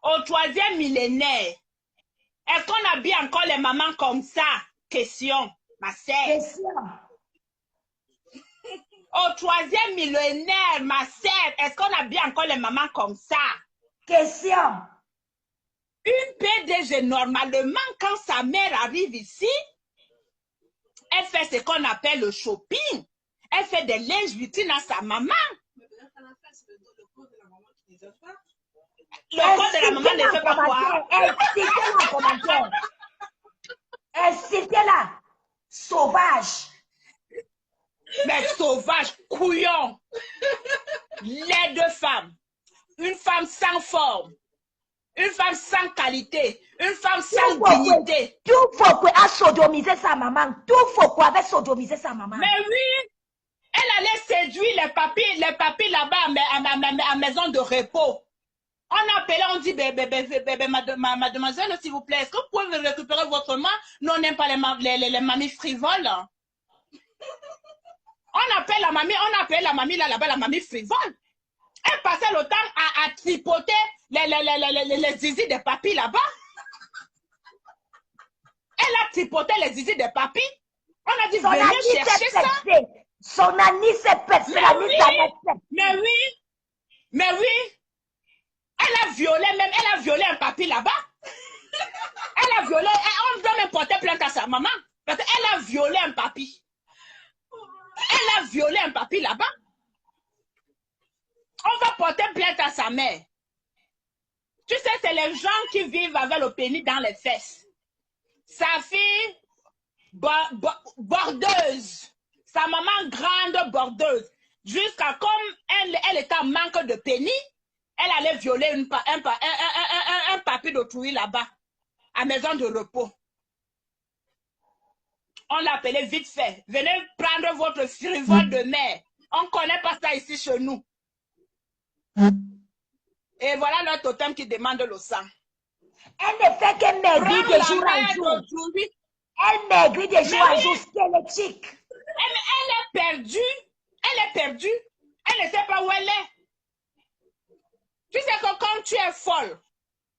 au 3e millénaire, est-ce qu'on habille encore les mamans comme ça? Question, ma sœur. Question. Au 3e millénaire, ma sœur, est-ce qu'on habille encore les mamans comme ça? Question. Une PDG, normalement, quand sa mère arrive ici, elle fait ce qu'on appelle le shopping. Elle fait des linges vitrines à sa maman. Le corps de la maman ne fait pas quoi? Insultez-la en commentaire. Insultez-la. Sauvage. Mais sauvage, couillon. Les deux femmes. Une femme sans forme. Une femme sans qualité. Une femme sans dignité. Tout faut quoi a sodomisé sa maman. Tout faut quoi avait sodomisé sa maman. Mais oui. Elle allait séduire les papis là-bas à maison de repos. On appelait, on dit, mademoiselle, s'il vous plaît, est-ce que vous pouvez me récupérer votre main? Nous, on n'aime pas les mamies frivoles. On appelle la mamie là-bas, la mamie frivole. Elle passait le temps à tripoter les zizi des papis là-bas. Elle a tripoté les zizi des papis. On a dit, venez chercher ça. Son anis s'est percé. Mais oui. Elle a violé un papi là-bas. Elle a violé, on doit même porter plainte à sa maman. Parce qu'elle a violé un papi. Elle a violé un papi là-bas. On va porter plainte à sa mère. Tu sais, c'est les gens qui vivent avec le pénis dans les fesses. Sa fille, bordeuse. Sa maman, grande bordeuse. Jusqu'à comme elle était en manque de pénis, elle allait violer un papi d'autrui là-bas, à maison de repos. On l'appelait vite fait. Venez prendre votre frivole de mère. On ne connaît pas ça ici chez nous. Et voilà leur totem qui demande le sang. Elle ne fait que maigrir de jour en jour. Elle maigrit de jour en jour squelettique. Elle est perdue. Elle est perdue. Elle ne sait pas où elle est. Tu sais que quand tu es folle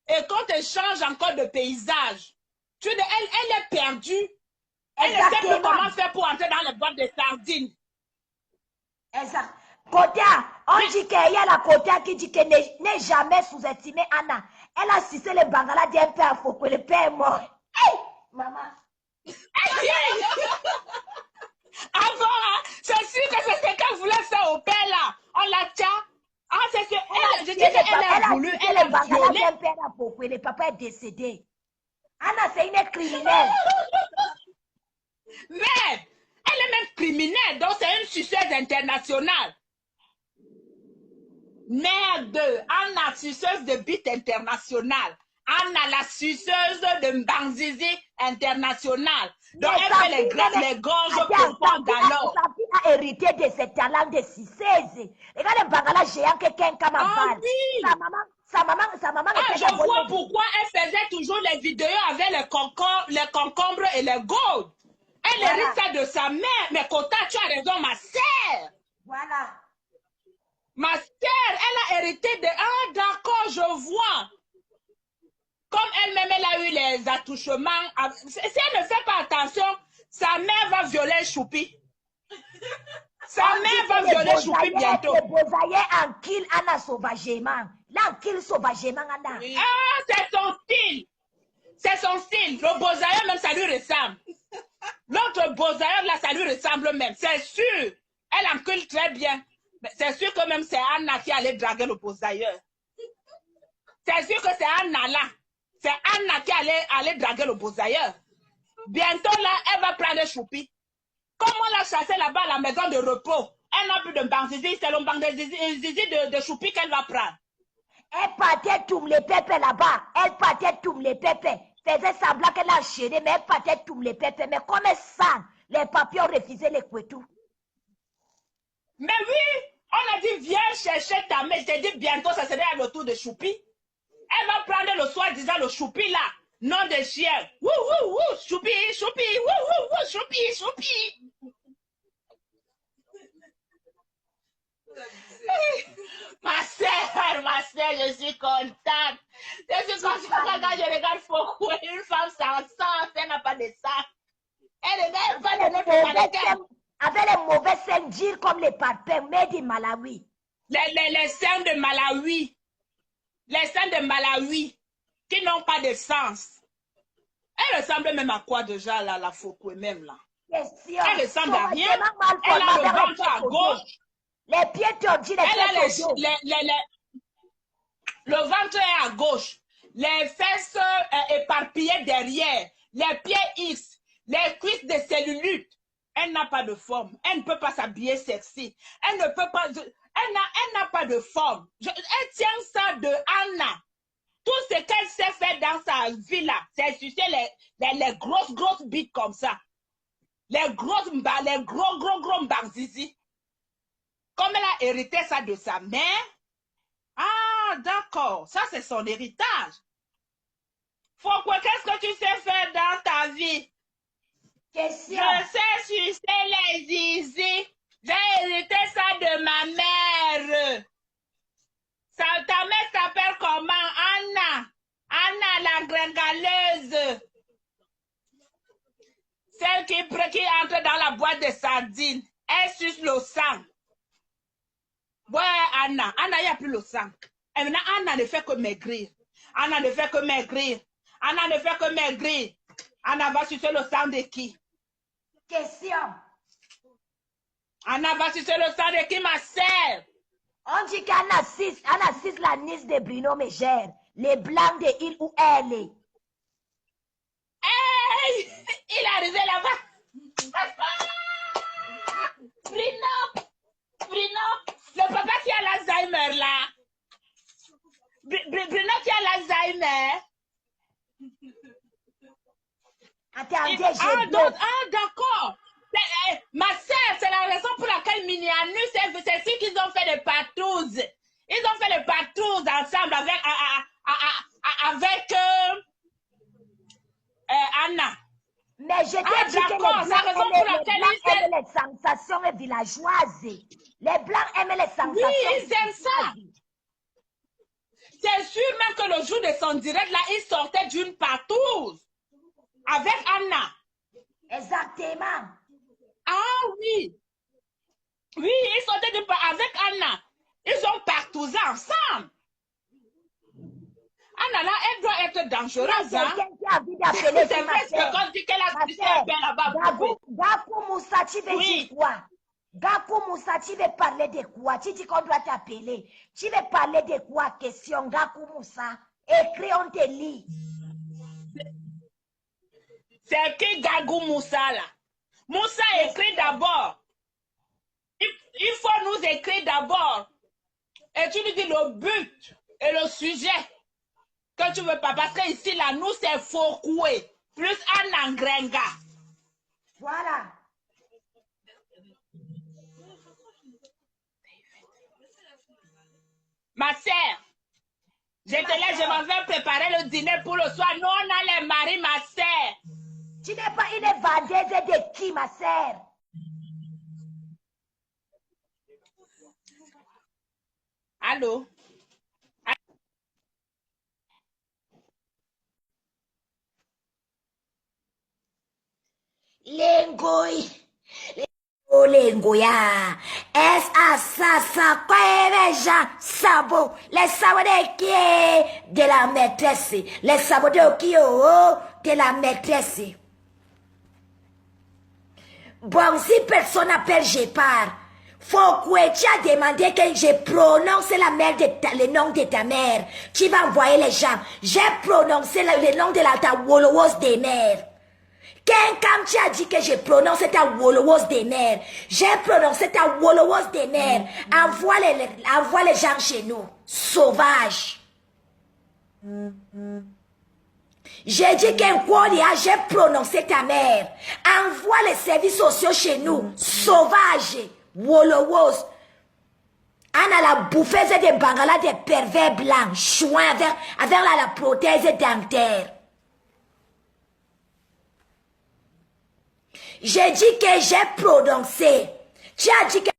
et quand tu changes encore de paysage, elle est perdue. Elle ne sait plus comment faire pour entrer dans les boîtes de sardines. Exact. Kota, on dit qu'il y a la Kota qui dit qu'elle n'est jamais sous-estimée Anna. Elle a cissé le bangala d'un père, faut que le père est mort. Hey, maman. Avant, c'est sûr que c'est ce qu'elle voulait faire au père là. On l'a tient. Ah, c'est ce elle a voulu, elle a violé. Le papa est décédé. Anna, c'est une criminelle. Mais, elle est même criminelle, donc c'est une suceuse internationale. Merde, Anna, suceuse de bite internationale. Anna, la suceuse de Mbanzizi internationale. Donc, elle fait les gorges profondes alors. Sa fille a hérité de ses talents de suceuse. Regarde le bangala géant que quelqu'un m'a balle. Oui. Sa maman Ah, je vois pourquoi elle faisait toujours les vidéos avec les concombres et les gourdes. Elle hérite ça de sa mère. Mais Kota, tu as raison, ma sœur. Voilà. Ma sœur, elle a hérité de... Ah, d'accord, je vois. Comme elle-même, elle a eu les attouchements. Si elle ne fait pas attention, sa mère va violer Choupi. Sa mère va violer Choupi bientôt. Les Bozaïens en kill Anna sauvagement. Là, en kill sauvagement, Anna. Ah, c'est son style. C'est son style. Le Bozaïen, même, ça lui ressemble. L'autre Bozaïen, là, ça lui ressemble même. C'est sûr. Elle encule très bien. C'est sûr que même c'est Anna qui allait draguer le Bozaïen. C'est sûr que c'est Anna là. C'est Anna qui allait draguer le Bozaïen. Bientôt là, elle va prendre Choupi. Comme on l'a chassé là-bas à la maison de repos, elle n'a plus de banc zizi, c'est le banc de zizi de Choupi qu'elle va prendre. Elle partait tout les pépés là-bas. Elle partait tout les pépés. Faisait semblant qu'elle a enchaîné, mais elle partait tout les pépés. Mais comme elle sent, les papiers ont refusé les couetous. Mais oui, on a dit viens chercher ta mère. Je t'ai dit bientôt, ça serait à l'autour de Choupi. Elle va prendre le soi-disant le Choupi là. Nom de chien. Wouh, wouh, wouh, Choupi, Choupi, wouh, wouh, wouh, Choupi, Choupi. Ma sœur, je suis contente. Je suis contente quand je regarde Foucault, une femme sans sang, elle n'a pas de sang. Elle regarde pas de notre mannequin. Avec les mauvais seins durs comme les parpaings, made in Malawi. Les seins de Malawi. Les seins de Malawi qui n'ont pas de sens. Elle ressemble même à quoi déjà là, la Foucault même là? Question. Elle ressemble à rien. Elle a le ventre à gauche. Les pieds tordus, le ventre est à gauche. Les fesses éparpillées derrière. Les pieds X. Les cuisses de cellulite. Elle n'a pas de forme. Elle ne peut pas s'habiller sexy. Elle ne peut pas... Elle n'a pas de forme. Elle tient ça de Anna. Tout ce qu'elle sait faire dans sa vie là, c'est sucer les grosses bites comme ça. Les gros mbarzizi. Comme elle a hérité ça de sa mère. Ah, d'accord. Ça, c'est son héritage. Pourquoi, qu'est-ce que tu sais faire dans ta vie? Question. Je sais sucer les zizi. J'ai hérité ça de ma mère. Ta mère s'appelle comment? Anna. Anna la gringaleuse. Celle qui entre dans la boîte de sardines. Elle suce le sang. Ouais, Anna. Anna, il n'y a plus le sang. Et maintenant, Anna ne fait que maigrir. Anna ne fait que maigrir. Anna ne fait que maigrir. Anna va sucer le sang de qui? Question. Anna va sucer le sang de qui, ma sœur? On dit qu'Anna assiste la nièce de Bruno Mégère. Les blancs de il où elle est. Hey! Il est arrivé là-bas. Bruno, le papa qui a l'Alzheimer là. Bruno qui a l'Alzheimer. Attendez, d'accord. Ma sœur, c'est la raison pour laquelle Minianus, c'est sûr qu'ils ont fait des partouzes. Ils ont fait des partouzes ensemble avec Anna. Mais je t'ai dit que les blancs aiment les sensations villageoises. Les blancs aiment les sensations. Oui, ils aiment ça. C'est sûr même que le jour de son direct, là, il sortait d'une partouze avec Anna. Exactement. Ah oui. Oui, ils sortaient d'une partouze avec Anna. Ils ont partouzé ensemble. Anna, là, elle doit être dangereuse. Hein? Quelqu'un qui a envie d'appeler c'est vrai que quand on dit qu'elle a dit qu'elle est là-bas. Gakou Moussa, tu veux dire quoi? Gakou Moussa, tu veux parler de quoi? Tu dis qu'on doit t'appeler. Tu veux parler de quoi? Question, Gakou Moussa. Écris, on te lit. C'est qui Gagou Moussa là? Moussa écrit d'abord. Il faut nous écrire d'abord. Et tu lui dis le but et le sujet que tu veux pas. Parce que ici, là, nous, c'est Fokoué. Plus Anna Grenga. Voilà. Ma sœur, je te laisse, je m'en vais préparer le dîner pour le soir. Nous, on a les maris, ma sœur. Tu n'es pas une vendeuse de qui, ma sœur? Allô? Lengoy. les Ngoya. S-A-S-A-S-A, quoi les gens, sabots, les sabots de qui est de la maîtresse, les sabots de qui de la maîtresse. Bon, si personne n'appelle, je pars. Faut que tu as demandé que je prononce le nom de ta mère. Tu vas envoyer les gens. J'ai prononcé le nom de ta Wolowos des mères. Quand tu as dit que je prononce ta Wolowos des mères, j'ai prononcé ta Wolowos des mères. Envoie les gens chez nous. Sauvage. J'ai dit j'ai prononcé ta mère. Envoie les services sociaux chez nous. Sauvage. Wolowos. Anna la bouffeuse des Bangala des pervers blancs. Chouin avec la prothèse dentaire. J'ai dit que j'ai prononcé. Tu as dit que